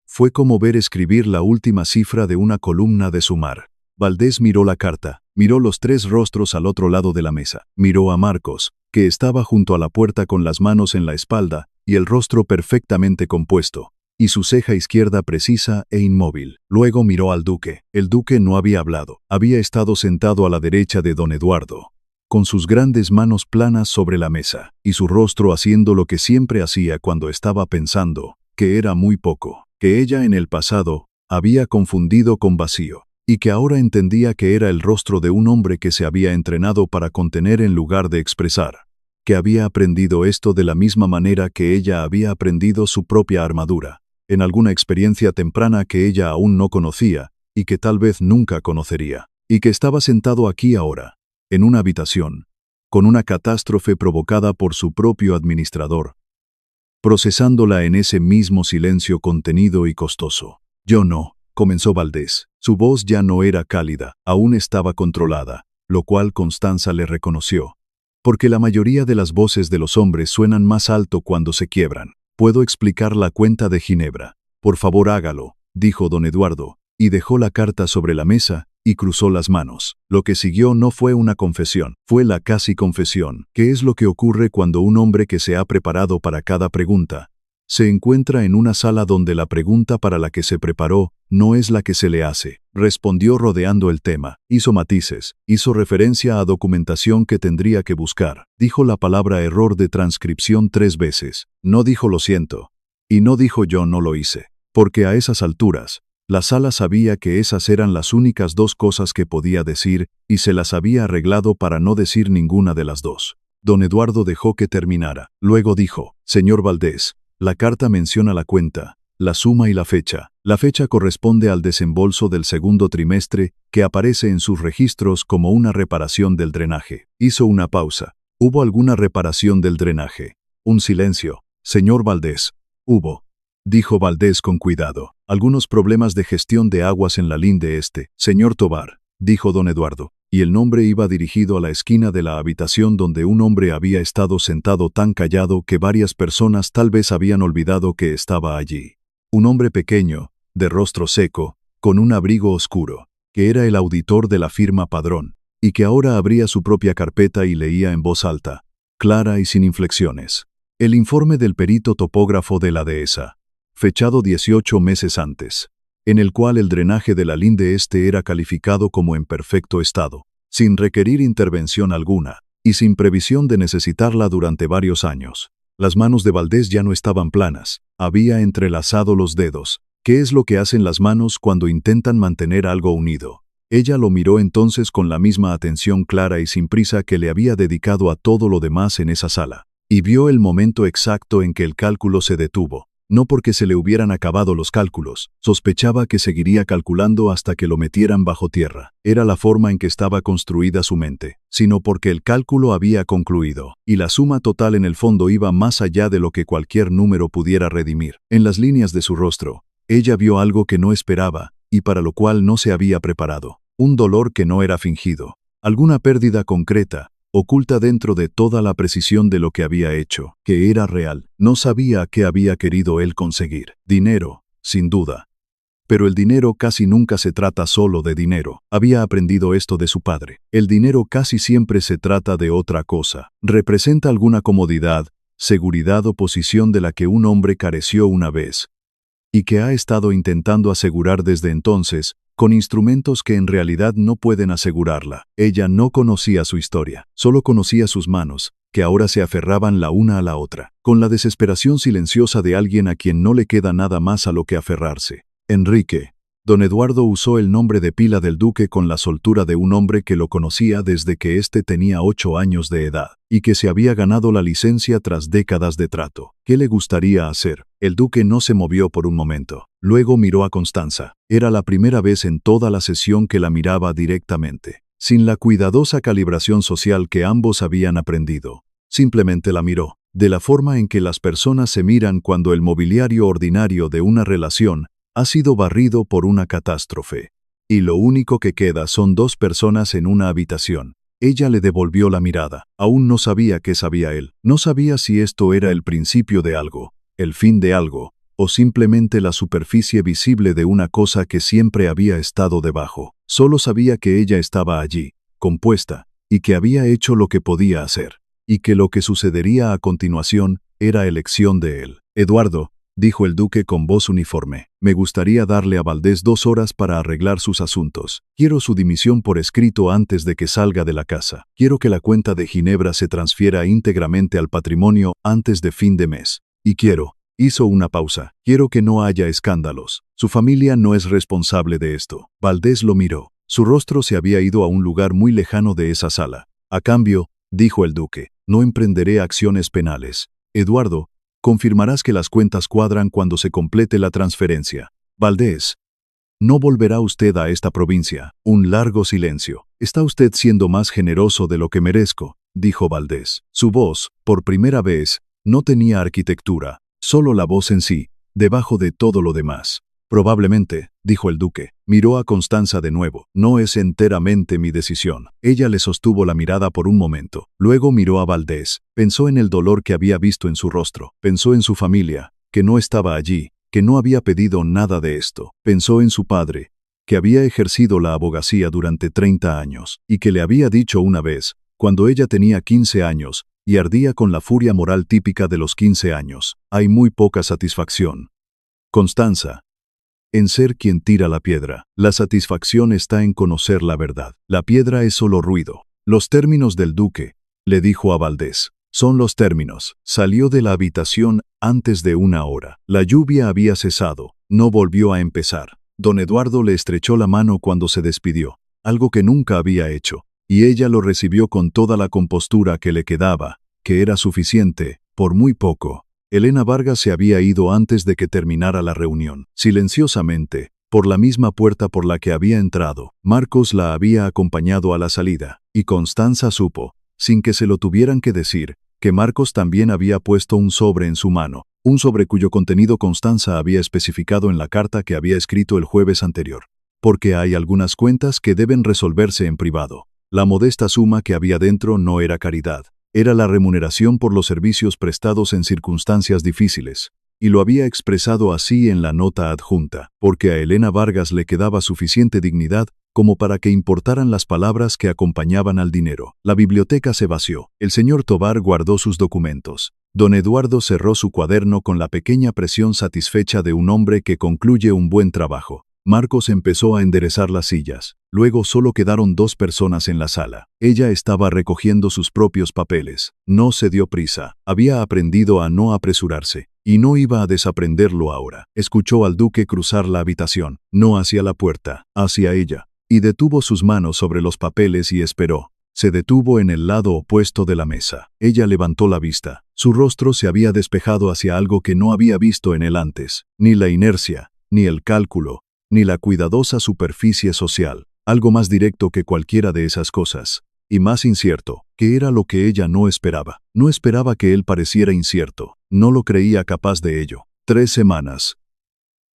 fue como ver escribir la última cifra de una columna de su mar. Valdés miró la carta, miró los 3 rostros al otro lado de la mesa, miró a Marcos, que estaba junto a la puerta con las manos en la espalda y el rostro perfectamente compuesto, y su ceja izquierda precisa e inmóvil. Luego miró al duque. El duque no había hablado, había estado sentado a la derecha de don Eduardo, con sus grandes manos planas sobre la mesa, y su rostro haciendo lo que siempre hacía cuando estaba pensando, que era muy poco, que ella en el pasado había confundido con vacío, y que ahora entendía que era el rostro de un hombre que se había entrenado para contener en lugar de expresar, que había aprendido esto de la misma manera que ella había aprendido su propia armadura, en alguna experiencia temprana que ella aún no conocía, y que tal vez nunca conocería, y que estaba sentado aquí ahora, en una habitación, con una catástrofe provocada por su propio administrador, procesándola en ese mismo silencio contenido y costoso. Yo no, comenzó Valdés. Su voz ya no era cálida, aún estaba controlada, lo cual Constanza le reconoció. Porque la mayoría de las voces de los hombres suenan más alto cuando se quiebran. Puedo explicar la cuenta de Ginebra. Por favor hágalo, dijo don Eduardo, y dejó la carta sobre la mesa, y cruzó las manos. Lo que siguió no fue una confesión, fue la casi confesión, que es lo que ocurre cuando un hombre que se ha preparado para cada pregunta se encuentra en una sala donde la pregunta para la que se preparó no es la que se le hace. Respondió rodeando el tema, hizo matices, hizo referencia a documentación que tendría que buscar, dijo la palabra error de transcripción 3 veces, no dijo lo siento, y no dijo yo no lo hice, porque a esas alturas, la sala sabía que esas eran las únicas 2 cosas que podía decir y se las había arreglado para no decir ninguna de las 2. Don Eduardo dejó que terminara. Luego dijo, señor Valdés, la carta menciona la cuenta, la suma y la fecha. La fecha corresponde al desembolso del segundo trimestre que aparece en sus registros como una reparación del drenaje. Hizo una pausa. ¿Hubo alguna reparación del drenaje? Un silencio. Señor Valdés. Hubo. Dijo Valdés con cuidado. Algunos problemas de gestión de aguas en la linde este. Señor Tovar, dijo don Eduardo, y el nombre iba dirigido a la esquina de la habitación donde un hombre había estado sentado tan callado que varias personas tal vez habían olvidado que estaba allí. Un hombre pequeño, de rostro seco, con un abrigo oscuro, que era el auditor de la firma Padrón, y que ahora abría su propia carpeta y leía en voz alta, clara y sin inflexiones, el informe del perito topógrafo de la dehesa, fechado 18 meses antes, en el cual el drenaje de la linde este era calificado como en perfecto estado, sin requerir intervención alguna, y sin previsión de necesitarla durante varios años. Las manos de Valdés ya no estaban planas, había entrelazado los dedos. ¿Qué es lo que hacen las manos cuando intentan mantener algo unido? Ella lo miró entonces con la misma atención clara y sin prisa que le había dedicado a todo lo demás en esa sala, y vio el momento exacto en que el cálculo se detuvo. No porque se le hubieran acabado los cálculos, sospechaba que seguiría calculando hasta que lo metieran bajo tierra. Era la forma en que estaba construida su mente, sino porque el cálculo había concluido, y la suma total en el fondo iba más allá de lo que cualquier número pudiera redimir. En las líneas de su rostro, ella vio algo que no esperaba, y para lo cual no se había preparado. Un dolor que no era fingido, alguna pérdida concreta, oculta dentro de toda la precisión de lo que había hecho, que era real. No sabía qué había querido él conseguir. Dinero, sin duda. Pero el dinero casi nunca se trata solo de dinero. Había aprendido esto de su padre. El dinero casi siempre se trata de otra cosa. Representa alguna comodidad, seguridad o posición de la que un hombre careció una vez, y que ha estado intentando asegurar desde entonces, con instrumentos que en realidad no pueden asegurarla. Ella no conocía su historia, solo conocía sus manos, que ahora se aferraban la una a la otra, con la desesperación silenciosa de alguien a quien no le queda nada más a lo que aferrarse. Enrique. Don Eduardo usó el nombre de pila del duque con la soltura de un hombre que lo conocía desde que éste tenía 8 años de edad, y que se había ganado la licencia tras décadas de trato. ¿Qué le gustaría hacer? El duque no se movió por un momento. Luego miró a Constanza. Era la primera vez en toda la sesión que la miraba directamente, sin la cuidadosa calibración social que ambos habían aprendido. Simplemente la miró, de la forma en que las personas se miran cuando el mobiliario ordinario de una relación ha sido barrido por una catástrofe, y lo único que queda son 2 personas en una habitación. Ella le devolvió la mirada. Aún no sabía qué sabía él. No sabía si esto era el principio de algo, el fin de algo, o simplemente la superficie visible de una cosa que siempre había estado debajo. Solo sabía que ella estaba allí, compuesta, y que había hecho lo que podía hacer, y que lo que sucedería a continuación era elección de él. Eduardo, dijo el duque con voz uniforme, me gustaría darle a Valdés 2 horas para arreglar sus asuntos. Quiero su dimisión por escrito antes de que salga de la casa. Quiero que la cuenta de Ginebra se transfiera íntegramente al patrimonio antes de fin de mes. Y quiero, hizo una pausa, quiero que no haya escándalos. Su familia no es responsable de esto. Valdés lo miró. Su rostro se había ido a un lugar muy lejano de esa sala. A cambio, dijo el duque, no emprenderé acciones penales. Eduardo, confirmarás que las cuentas cuadran cuando se complete la transferencia. Valdés, no volverá usted a esta provincia. Un largo silencio. Está usted siendo más generoso de lo que merezco, dijo Valdés. Su voz, por primera vez, no tenía arquitectura, solo la voz en sí, debajo de todo lo demás. Probablemente, dijo el duque. Miró a Constanza de nuevo. No es enteramente mi decisión. Ella le sostuvo la mirada por un momento. Luego miró a Valdés. Pensó en el dolor que había visto en su rostro. Pensó en su familia, que no estaba allí, que no había pedido nada de esto. Pensó en su padre, que había ejercido la abogacía durante 30 años, y que le había dicho una vez, cuando ella tenía 15 años, y ardía con la furia moral típica de los 15 años, hay muy poca satisfacción, Constanza, en ser quien tira la piedra. La satisfacción está en conocer la verdad. La piedra es solo ruido. Los términos del duque, le dijo a Valdés, son los términos. Salió de la habitación antes de 1 hora. La lluvia había cesado, no volvió a empezar. Don Eduardo le estrechó la mano cuando se despidió, algo que nunca había hecho, y ella lo recibió con toda la compostura que le quedaba, que era suficiente, por muy poco. Elena Vargas se había ido antes de que terminara la reunión. Silenciosamente, por la misma puerta por la que había entrado, Marcos la había acompañado a la salida, y Constanza supo, sin que se lo tuvieran que decir, que Marcos también había puesto un sobre en su mano, un sobre cuyo contenido Constanza había especificado en la carta que había escrito el jueves anterior. Porque hay algunas cuentas que deben resolverse en privado. La modesta suma que había dentro no era caridad. Era la remuneración por los servicios prestados en circunstancias difíciles, y lo había expresado así en la nota adjunta, porque a Elena Vargas le quedaba suficiente dignidad como para que importaran las palabras que acompañaban al dinero. La biblioteca se vació. El señor Tovar guardó sus documentos. Don Eduardo cerró su cuaderno con la pequeña presión satisfecha de un hombre que concluye un buen trabajo. Marcos empezó a enderezar las sillas. Luego solo quedaron 2 personas en la sala. Ella estaba recogiendo sus propios papeles. No se dio prisa. Había aprendido a no apresurarse. Y no iba a desaprenderlo ahora. Escuchó al duque cruzar la habitación, no hacia la puerta, hacia ella. Y detuvo sus manos sobre los papeles y esperó. Se detuvo en el lado opuesto de la mesa. Ella levantó la vista. Su rostro se había despejado hacia algo que no había visto en él antes. Ni la inercia, ni el cálculo, ni la cuidadosa superficie social. Algo más directo que cualquiera de esas cosas. Y más incierto, que era lo que ella no esperaba. No esperaba que él pareciera incierto. No lo creía capaz de ello. 3 semanas,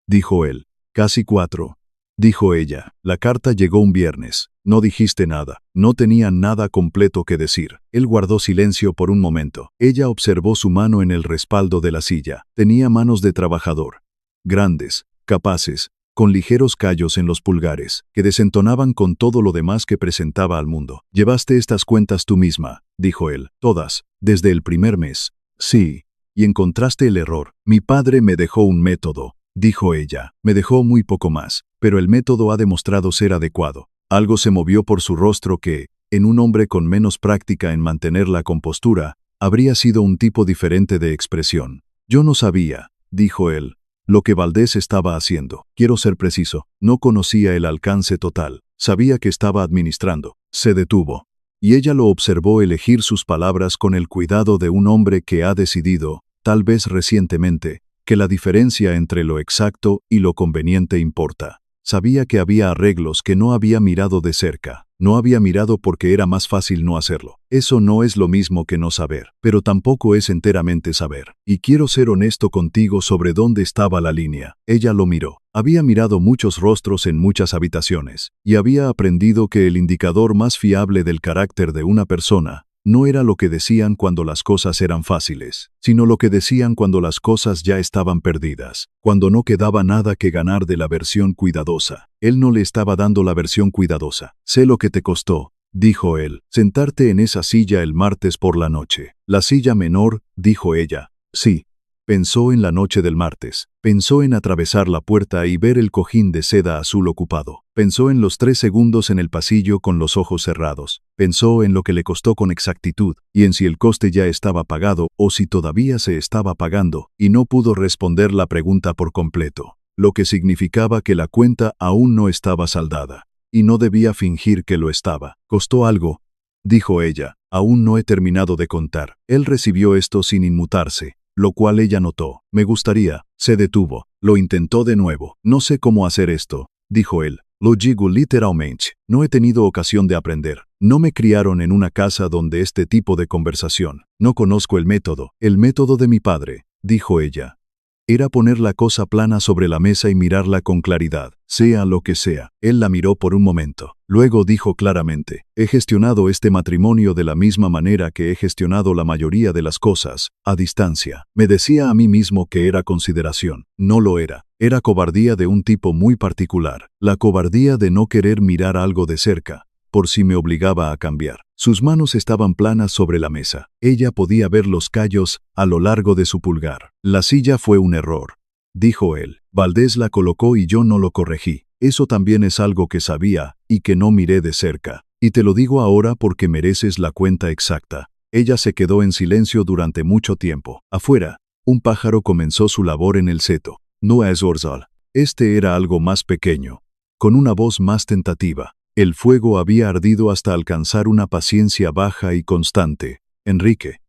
dijo él. Casi 4. Dijo ella. La carta llegó un viernes. No dijiste nada. No tenía nada completo que decir. Él guardó silencio por un momento. Ella observó su mano en el respaldo de la silla. Tenía manos de trabajador. Grandes, capaces, con ligeros callos en los pulgares, que desentonaban con todo lo demás que presentaba al mundo. «Llevaste estas cuentas tú misma», dijo él. «Todas, desde el primer mes». «Sí. Y encontraste el error. Mi padre me dejó un método», dijo ella. «Me dejó muy poco más, pero el método ha demostrado ser adecuado». Algo se movió por su rostro que, en un hombre con menos práctica en mantener la compostura, habría sido un tipo diferente de expresión. «Yo no sabía», dijo él, «lo que Valdés estaba haciendo. Quiero ser preciso, no conocía el alcance total. Sabía que estaba administrando». Se detuvo. Y ella lo observó elegir sus palabras con el cuidado de un hombre que ha decidido, tal vez recientemente, que la diferencia entre lo exacto y lo conveniente importa. Sabía que había arreglos que no había mirado de cerca. No había mirado porque era más fácil no hacerlo. Eso no es lo mismo que no saber, pero tampoco es enteramente saber. Y quiero ser honesto contigo sobre dónde estaba la línea. Ella lo miró. Había mirado muchos rostros en muchas habitaciones, y había aprendido que el indicador más fiable del carácter de una persona no era lo que decían cuando las cosas eran fáciles, sino lo que decían cuando las cosas ya estaban perdidas, cuando no quedaba nada que ganar de la versión cuidadosa. Él no le estaba dando la versión cuidadosa. «Sé lo que te costó», dijo él, «sentarte en esa silla el martes por la noche». «La silla menor», dijo ella. «Sí». Pensó en la noche del martes. Pensó en atravesar la puerta y ver el cojín de seda azul ocupado. Pensó en los 3 segundos en el pasillo con los ojos cerrados. Pensó en lo que le costó con exactitud, y en si el coste ya estaba pagado o si todavía se estaba pagando, y no pudo responder la pregunta por completo, lo que significaba que la cuenta aún no estaba saldada, y no debía fingir que lo estaba. «Costó algo», dijo ella. «Aún no he terminado de contar». Él recibió esto sin inmutarse, lo cual ella notó. «Me gustaría». Se detuvo. Lo intentó de nuevo. «No sé cómo hacer esto», dijo él. «Lo digo literalmente. No he tenido ocasión de aprender. No me criaron en una casa donde este tipo de conversación. No conozco el método». «El método de mi padre», dijo ella, era poner la cosa plana sobre la mesa y mirarla con claridad, sea lo que sea. Él la miró por un momento. Luego dijo claramente: «He gestionado este matrimonio de la misma manera que he gestionado la mayoría de las cosas, a distancia». Me decía a mí mismo que era consideración. No lo era. Era cobardía de un tipo muy particular. La cobardía de no querer mirar algo de cerca, por si me obligaba a cambiar. Sus manos estaban planas sobre la mesa. Ella podía ver los callos a lo largo de su pulgar. «La silla fue un error», dijo él. «Valdés la colocó y yo no lo corregí. Eso también es algo que sabía y que no miré de cerca. Y te lo digo ahora porque mereces la cuenta exacta». Ella se quedó en silencio durante mucho tiempo. Afuera, un pájaro comenzó su labor en el seto. «No es Orzal». Este era algo más pequeño, con una voz más tentativa. El fuego había ardido hasta alcanzar una paciencia baja y constante. «Enrique»,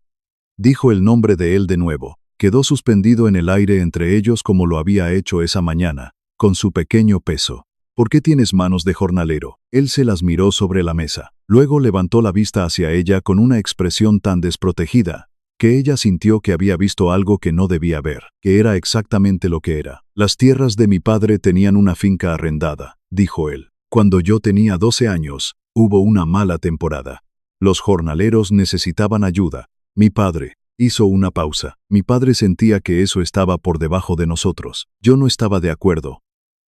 dijo el nombre de él de nuevo. Quedó suspendido en el aire entre ellos como lo había hecho esa mañana, con su pequeño peso. «¿Por qué tienes manos de jornalero?» Él se las miró sobre la mesa. Luego levantó la vista hacia ella con una expresión tan desprotegida, que ella sintió que había visto algo que no debía ver, que era exactamente lo que era. «Las tierras de mi padre tenían una finca arrendada», dijo él. «Cuando yo tenía 12 años, hubo una mala temporada. Los jornaleros necesitaban ayuda. Mi padre». Hizo una pausa. «Mi padre sentía que eso estaba por debajo de nosotros. Yo no estaba de acuerdo.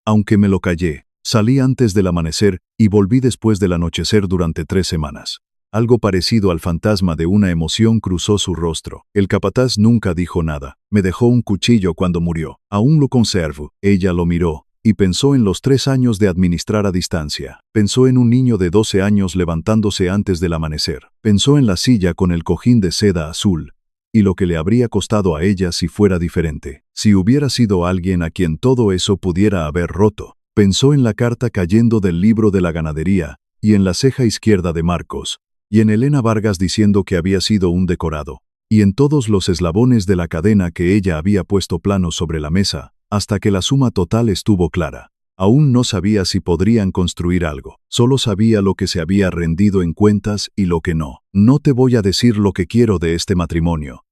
Aunque me lo callé, salí antes del amanecer y volví después del anochecer durante 3 semanas». Algo parecido al fantasma de una emoción cruzó su rostro. «El capataz nunca dijo nada. Me dejó un cuchillo cuando murió. Aún lo conservo». Ella lo miró. y pensó en los 3 años de administrar a distancia. Pensó en un niño de 12 años levantándose antes del amanecer. Pensó en la silla con el cojín de seda azul, y lo que le habría costado a ella si fuera diferente, si hubiera sido alguien a quien todo eso pudiera haber roto. Pensó en la carta cayendo del libro de la ganadería, y en la ceja izquierda de Marcos, y en Elena Vargas diciendo que había sido un decorado, y en todos los eslabones de la cadena que ella había puesto planos sobre la mesa, hasta que la suma total estuvo clara. Aún no sabía si podrían construir algo, solo sabía lo que se había rendido en cuentas y lo que no. No te voy a decir lo que quiero de este matrimonio,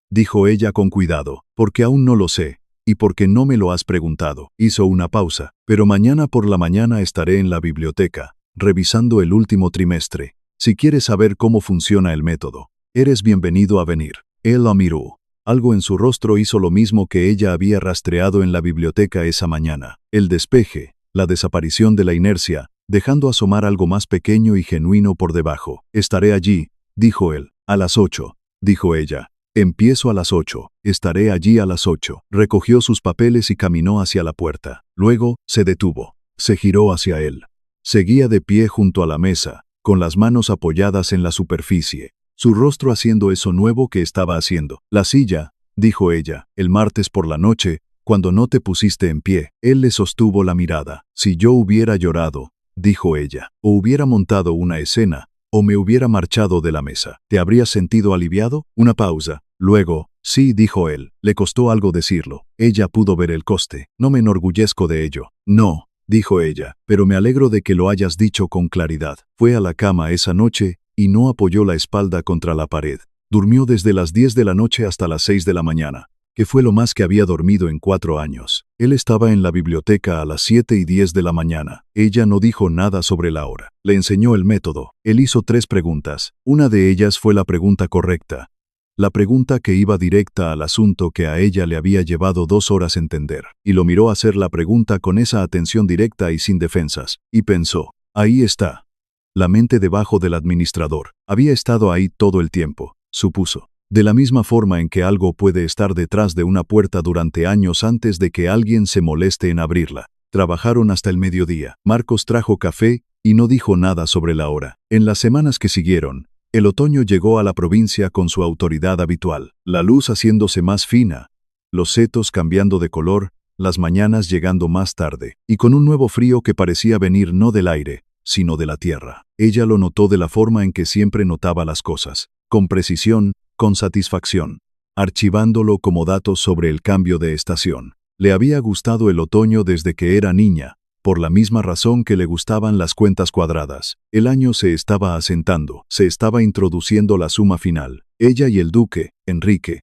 dijo ella con cuidado, porque aún no lo sé, y porque no me lo has preguntado. Hizo una pausa, pero mañana por la mañana estaré en la biblioteca, revisando el último trimestre. Si quieres saber cómo funciona el método, eres bienvenido a venir. Él la miró. Algo en su rostro hizo lo mismo que ella había rastreado en la biblioteca esa mañana. El despeje, la desaparición de la inercia, dejando asomar algo más pequeño y genuino por debajo. Estaré allí, dijo él. A las 8, dijo ella. Empiezo a las 8. Estaré allí a las 8. Recogió sus papeles y caminó hacia la puerta. Luego, se detuvo. Se giró hacia él. Seguía de pie junto a la mesa, con las manos apoyadas en la superficie, su rostro haciendo eso nuevo que estaba haciendo. La silla, dijo ella, el martes por la noche, cuando no te pusiste en pie. Él le sostuvo la mirada. Si yo hubiera llorado, dijo ella, o hubiera montado una escena, o me hubiera marchado de la mesa, ¿te habrías sentido aliviado? Una pausa. Luego, sí, dijo él. Le costó algo decirlo. Ella pudo ver el coste. No me enorgullezco de ello. No, dijo ella, pero me alegro de que lo hayas dicho con claridad. Fue a la cama esa noche y no apoyó la espalda contra la pared. Durmió desde las 10 de la noche hasta las 6 de la mañana, que fue lo más que había dormido en 4 años. Él estaba en la biblioteca a las 7:10 de la mañana. Ella no dijo nada sobre la hora. Le enseñó el método. Él hizo 3 preguntas. Una de ellas fue la pregunta correcta. La pregunta que iba directa al asunto que a ella le había llevado 2 horas entender. Y lo miró hacer la pregunta con esa atención directa y sin defensas. Y pensó, ahí está. La mente debajo del administrador. Había estado ahí todo el tiempo, supuso. De la misma forma en que algo puede estar detrás de una puerta durante años antes de que alguien se moleste en abrirla. Trabajaron hasta el mediodía. Marcos trajo café y no dijo nada sobre la hora. En las semanas que siguieron, el otoño llegó a la provincia con su autoridad habitual, la luz haciéndose más fina, los setos cambiando de color, las mañanas llegando más tarde, y con un nuevo frío que parecía venir no del aire, sino de la tierra. Ella lo notó de la forma en que siempre notaba las cosas, con precisión, con satisfacción, archivándolo como datos sobre el cambio de estación. Le había gustado el otoño desde que era niña, por la misma razón que le gustaban las cuentas cuadradas. El año se estaba asentando, se estaba introduciendo la suma final. Ella y el duque, Enrique,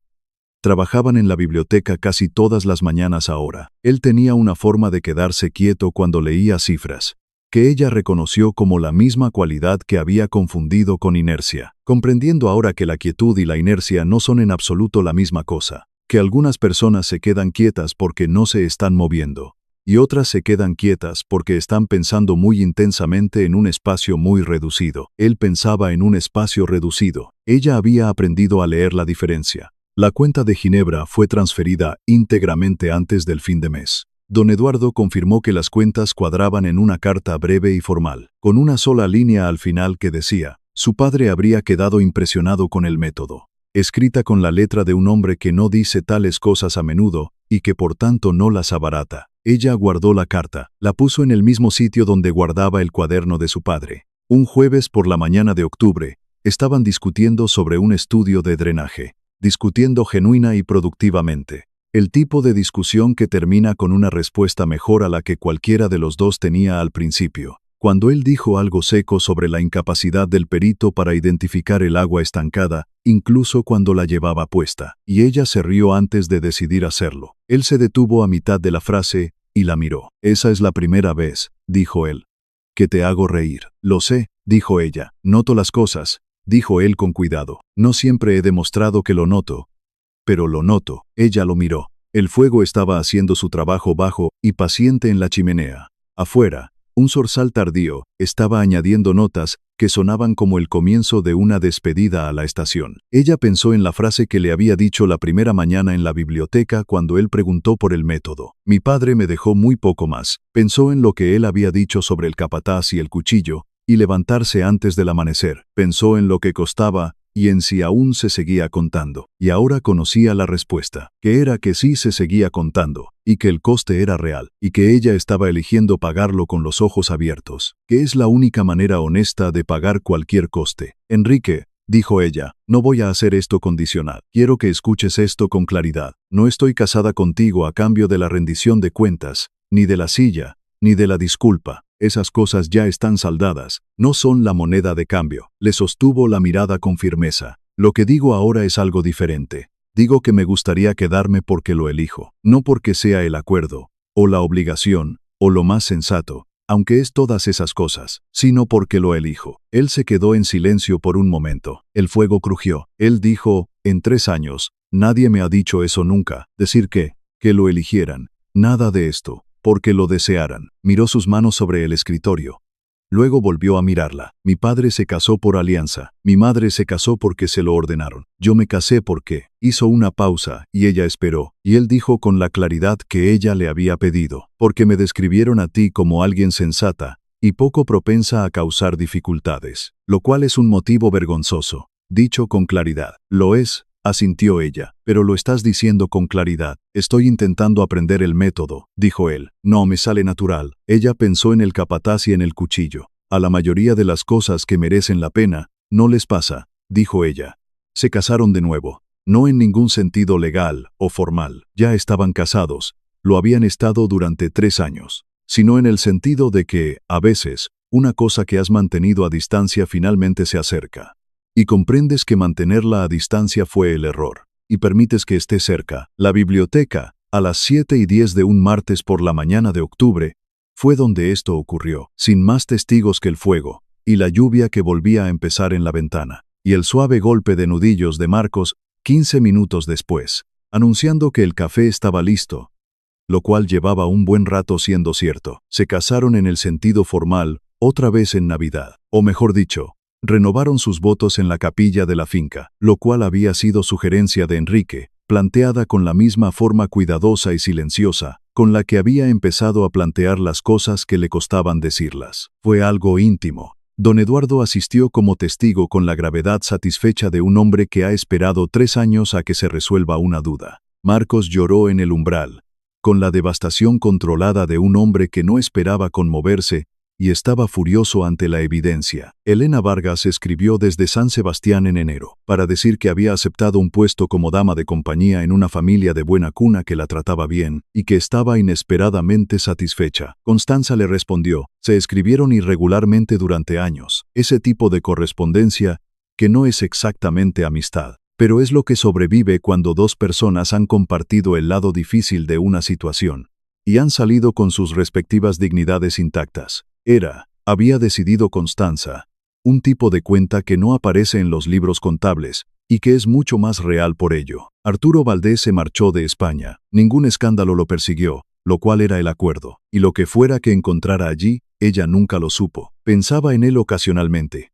trabajaban en la biblioteca casi todas las mañanas ahora. Él tenía una forma de quedarse quieto cuando leía cifras, que ella reconoció como la misma cualidad que había confundido con inercia, comprendiendo ahora que la quietud y la inercia no son en absoluto la misma cosa, que algunas personas se quedan quietas porque no se están moviendo, y otras se quedan quietas porque están pensando muy intensamente en un espacio muy reducido. Él pensaba en un espacio reducido. Ella había aprendido a leer la diferencia. La cuenta de Ginebra fue transferida íntegramente antes del fin de mes. Don Eduardo confirmó que las cuentas cuadraban en una carta breve y formal, con una sola línea al final que decía, su padre habría quedado impresionado con el método, escrita con la letra de un hombre que no dice tales cosas a menudo y que por tanto no las abarata. Ella guardó la carta, la puso en el mismo sitio donde guardaba el cuaderno de su padre. Un jueves por la mañana de octubre, estaban discutiendo sobre un estudio de drenaje, discutiendo genuina y productivamente. El tipo de discusión que termina con una respuesta mejor a la que cualquiera de los dos tenía al principio. Cuando él dijo algo seco sobre la incapacidad del perito para identificar el agua estancada, incluso cuando la llevaba puesta, y ella se rió antes de decidir hacerlo. Él se detuvo a mitad de la frase y la miró. Esa es la primera vez, dijo él, que te hago reír. Lo sé, dijo ella. Noto las cosas, dijo él con cuidado. No siempre he demostrado que lo noto, pero lo noto. Ella lo miró. El fuego estaba haciendo su trabajo bajo y paciente en la chimenea. Afuera, Un zorzal tardío estaba añadiendo notas que sonaban como el comienzo de una despedida a la estación. Ella pensó en la frase que le había dicho la primera mañana en la biblioteca cuando él preguntó por el método. Mi padre me dejó muy poco más. Pensó en lo que él había dicho sobre el capataz y el cuchillo, y levantarse antes del amanecer. Pensó en lo que costaba y en si aún se seguía contando. Y ahora conocía la respuesta, que era que sí se seguía contando, y que el coste era real, y que ella estaba eligiendo pagarlo con los ojos abiertos, que es la única manera honesta de pagar cualquier coste. Enrique, dijo ella, no voy a hacer esto condicional. Quiero que escuches esto con claridad. No estoy casada contigo a cambio de la rendición de cuentas, ni de la silla, ni de la disculpa. Esas cosas ya están saldadas, no son la moneda de cambio. Le sostuvo la mirada con firmeza. Lo que digo ahora es algo diferente. Digo que me gustaría quedarme porque lo elijo, no porque sea el acuerdo, o la obligación, o lo más sensato, aunque es todas esas cosas, sino porque lo elijo. Él se quedó en silencio por un momento. El fuego crujió. Él dijo, en 3 años, nadie me ha dicho eso nunca. Decir que lo eligieran. Nada de esto. Porque lo desearan. Miró sus manos sobre el escritorio. Luego volvió a mirarla. Mi padre se casó por alianza. Mi madre se casó porque se lo ordenaron. Yo me casé porque. Hizo una pausa, y ella esperó, y él dijo con la claridad que ella le había pedido. Porque me describieron a ti como alguien sensata, y poco propensa a causar dificultades. Lo cual es un motivo vergonzoso. Dicho con claridad. Lo es, asintió ella. Pero lo estás diciendo con claridad. Estoy intentando aprender el método, dijo él. No me sale natural. Ella pensó en el capataz y en el cuchillo. A la mayoría de las cosas que merecen la pena, no les pasa, dijo ella. Se casaron de nuevo. No en ningún sentido legal o formal. Ya estaban casados. Lo habían estado durante 3 años. Sino en el sentido de que, a veces, una cosa que has mantenido a distancia finalmente se acerca. Y comprendes que mantenerla a distancia fue el error. Y permites que esté cerca. La biblioteca, a las 7:10 de un martes por la mañana de octubre, fue donde esto ocurrió, sin más testigos que el fuego, y la lluvia que volvía a empezar en la ventana, y el suave golpe de nudillos de Marcos 15 minutos después, anunciando que el café estaba listo, lo cual llevaba un buen rato siendo cierto. Se casaron en el sentido formal, otra vez en Navidad, o mejor dicho, renovaron sus votos en la capilla de la finca, lo cual había sido sugerencia de Enrique, planteada con la misma forma cuidadosa y silenciosa, con la que había empezado a plantear las cosas que le costaban decirlas. Fue algo íntimo. Don Eduardo asistió como testigo con la gravedad satisfecha de un hombre que ha esperado 3 años a que se resuelva una duda. Marcos lloró en el umbral, con la devastación controlada de un hombre que no esperaba conmoverse, y estaba furioso ante la evidencia. Elena Vargas escribió desde San Sebastián en enero, para decir que había aceptado un puesto como dama de compañía en una familia de buena cuna que la trataba bien, y que estaba inesperadamente satisfecha. Constanza le respondió, se escribieron irregularmente durante años, ese tipo de correspondencia, que no es exactamente amistad, pero es lo que sobrevive cuando 2 personas han compartido el lado difícil de una situación, y han salido con sus respectivas dignidades intactas. Había decidido Constanza, un tipo de cuenta que no aparece en los libros contables, y que es mucho más real por ello. Arturo Valdés se marchó de España. Ningún escándalo lo persiguió, lo cual era el acuerdo, y lo que fuera que encontrara allí, ella nunca lo supo. Pensaba en él ocasionalmente.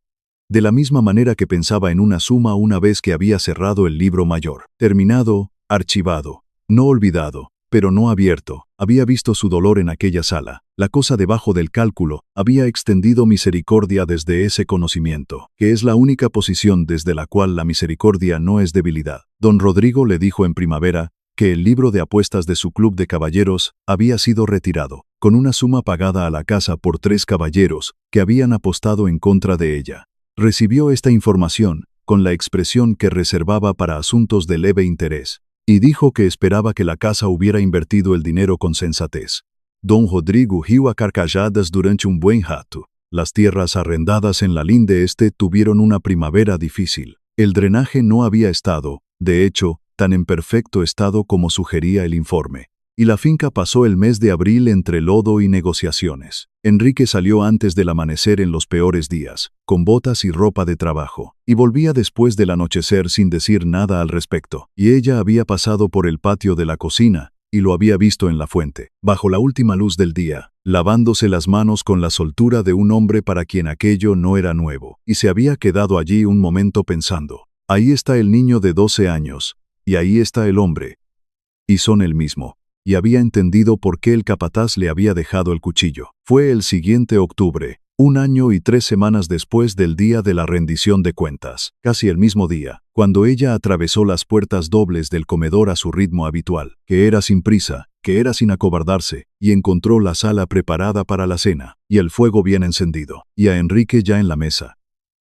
De la misma manera que pensaba en una suma una vez que había cerrado el libro mayor. Terminado, archivado, no olvidado, pero no abierto. Había visto su dolor en aquella sala. La cosa debajo del cálculo había extendido misericordia desde ese conocimiento, que es la única posición desde la cual la misericordia no es debilidad. Don Rodrigo le dijo en primavera que el libro de apuestas de su club de caballeros había sido retirado, con una suma pagada a la casa por 3 caballeros que habían apostado en contra de ella. Recibió esta información con la expresión que reservaba para asuntos de leve interés, y dijo que esperaba que la casa hubiera invertido el dinero con sensatez. Don Rodrigo riu a carcajadas durante un buen rato. Las tierras arrendadas en la linde este tuvieron una primavera difícil. El drenaje no había estado, de hecho, tan en perfecto estado como sugería el informe, y la finca pasó el mes de abril entre lodo y negociaciones. Enrique salió antes del amanecer en los peores días, con botas y ropa de trabajo, y volvía después del anochecer sin decir nada al respecto, y ella había pasado por el patio de la cocina, y lo había visto en la fuente, bajo la última luz del día, lavándose las manos con la soltura de un hombre para quien aquello no era nuevo, y se había quedado allí un momento pensando, ahí está el niño de 12 años, y ahí está el hombre, y son el mismo. Y había entendido por qué el capataz le había dejado el cuchillo. Fue el siguiente octubre, 1 año y 3 semanas después del día de la rendición de cuentas, casi el mismo día, cuando ella atravesó las puertas dobles del comedor a su ritmo habitual, que era sin prisa, que era sin acobardarse, y encontró la sala preparada para la cena, y el fuego bien encendido, y a Enrique ya en la mesa,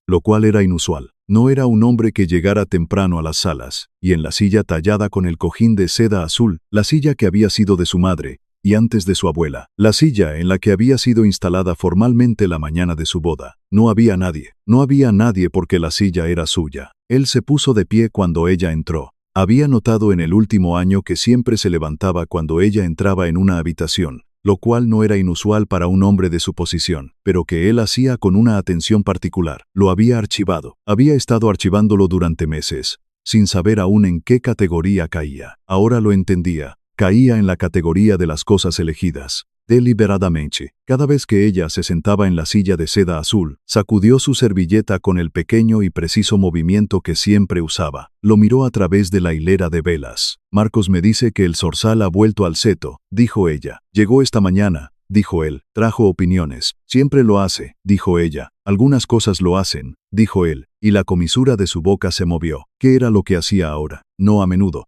lo cual era inusual. No era un hombre que llegara temprano a las salas, y en la silla tallada con el cojín de seda azul, la silla que había sido de su madre, y antes de su abuela, la silla en la que había sido instalada formalmente la mañana de su boda. No había nadie porque la silla era suya. Él se puso de pie cuando ella entró. Había notado en el último año que siempre se levantaba cuando ella entraba en una habitación, lo cual no era inusual para un hombre de su posición, pero que él hacía con una atención particular. Lo había archivado. Había estado archivándolo durante meses, sin saber aún en qué categoría caía. Ahora lo entendía. Caía en la categoría de las cosas elegidas, deliberadamente. Cada vez que ella se sentaba en la silla de seda azul, sacudió su servilleta con el pequeño y preciso movimiento que siempre usaba. Lo miró a través de la hilera de velas. Marcos me dice que el zorzal ha vuelto al seto, dijo ella. Llegó esta mañana, dijo él. Trajo opiniones. Siempre lo hace, dijo ella. Algunas cosas lo hacen, dijo él, y la comisura de su boca se movió. ¿Qué era lo que hacía ahora? No a menudo,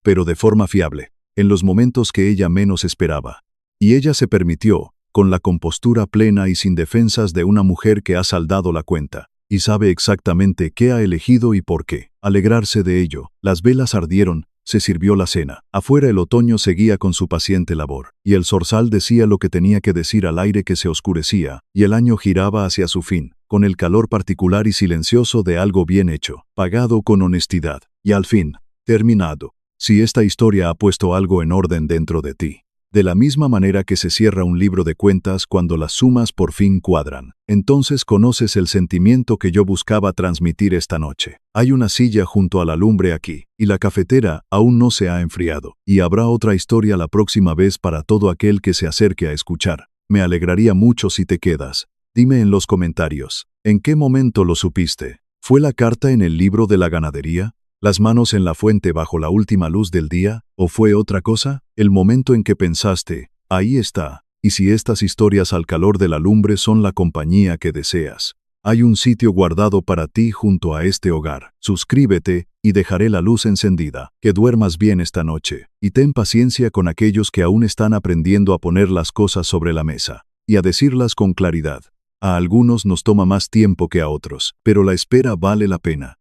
pero de forma fiable, en los momentos que ella menos esperaba. Y ella se permitió, con la compostura plena y sin defensas de una mujer que ha saldado la cuenta, y sabe exactamente qué ha elegido y por qué, alegrarse de ello. Las velas ardieron, se sirvió la cena. Afuera el otoño seguía con su paciente labor, y el zorzal decía lo que tenía que decir al aire que se oscurecía, y el año giraba hacia su fin, con el calor particular y silencioso de algo bien hecho, pagado con honestidad, y al fin, terminado. Si esta historia ha puesto algo en orden dentro de ti, de la misma manera que se cierra un libro de cuentas cuando las sumas por fin cuadran, entonces conoces el sentimiento que yo buscaba transmitir esta noche. Hay una silla junto a la lumbre aquí, y la cafetera aún no se ha enfriado, y habrá otra historia la próxima vez para todo aquel que se acerque a escuchar. Me alegraría mucho si te quedas. Dime en los comentarios, ¿en qué momento lo supiste? ¿Fue la carta en el libro de la ganadería? ¿Las manos en la fuente bajo la última luz del día? ¿O fue otra cosa? El momento en que pensaste, ahí está. Y si estas historias al calor de la lumbre son la compañía que deseas, hay un sitio guardado para ti junto a este hogar. Suscríbete y dejaré la luz encendida. Que duermas bien esta noche. Y ten paciencia con aquellos que aún están aprendiendo a poner las cosas sobre la mesa y a decirlas con claridad. A algunos nos toma más tiempo que a otros, pero la espera vale la pena.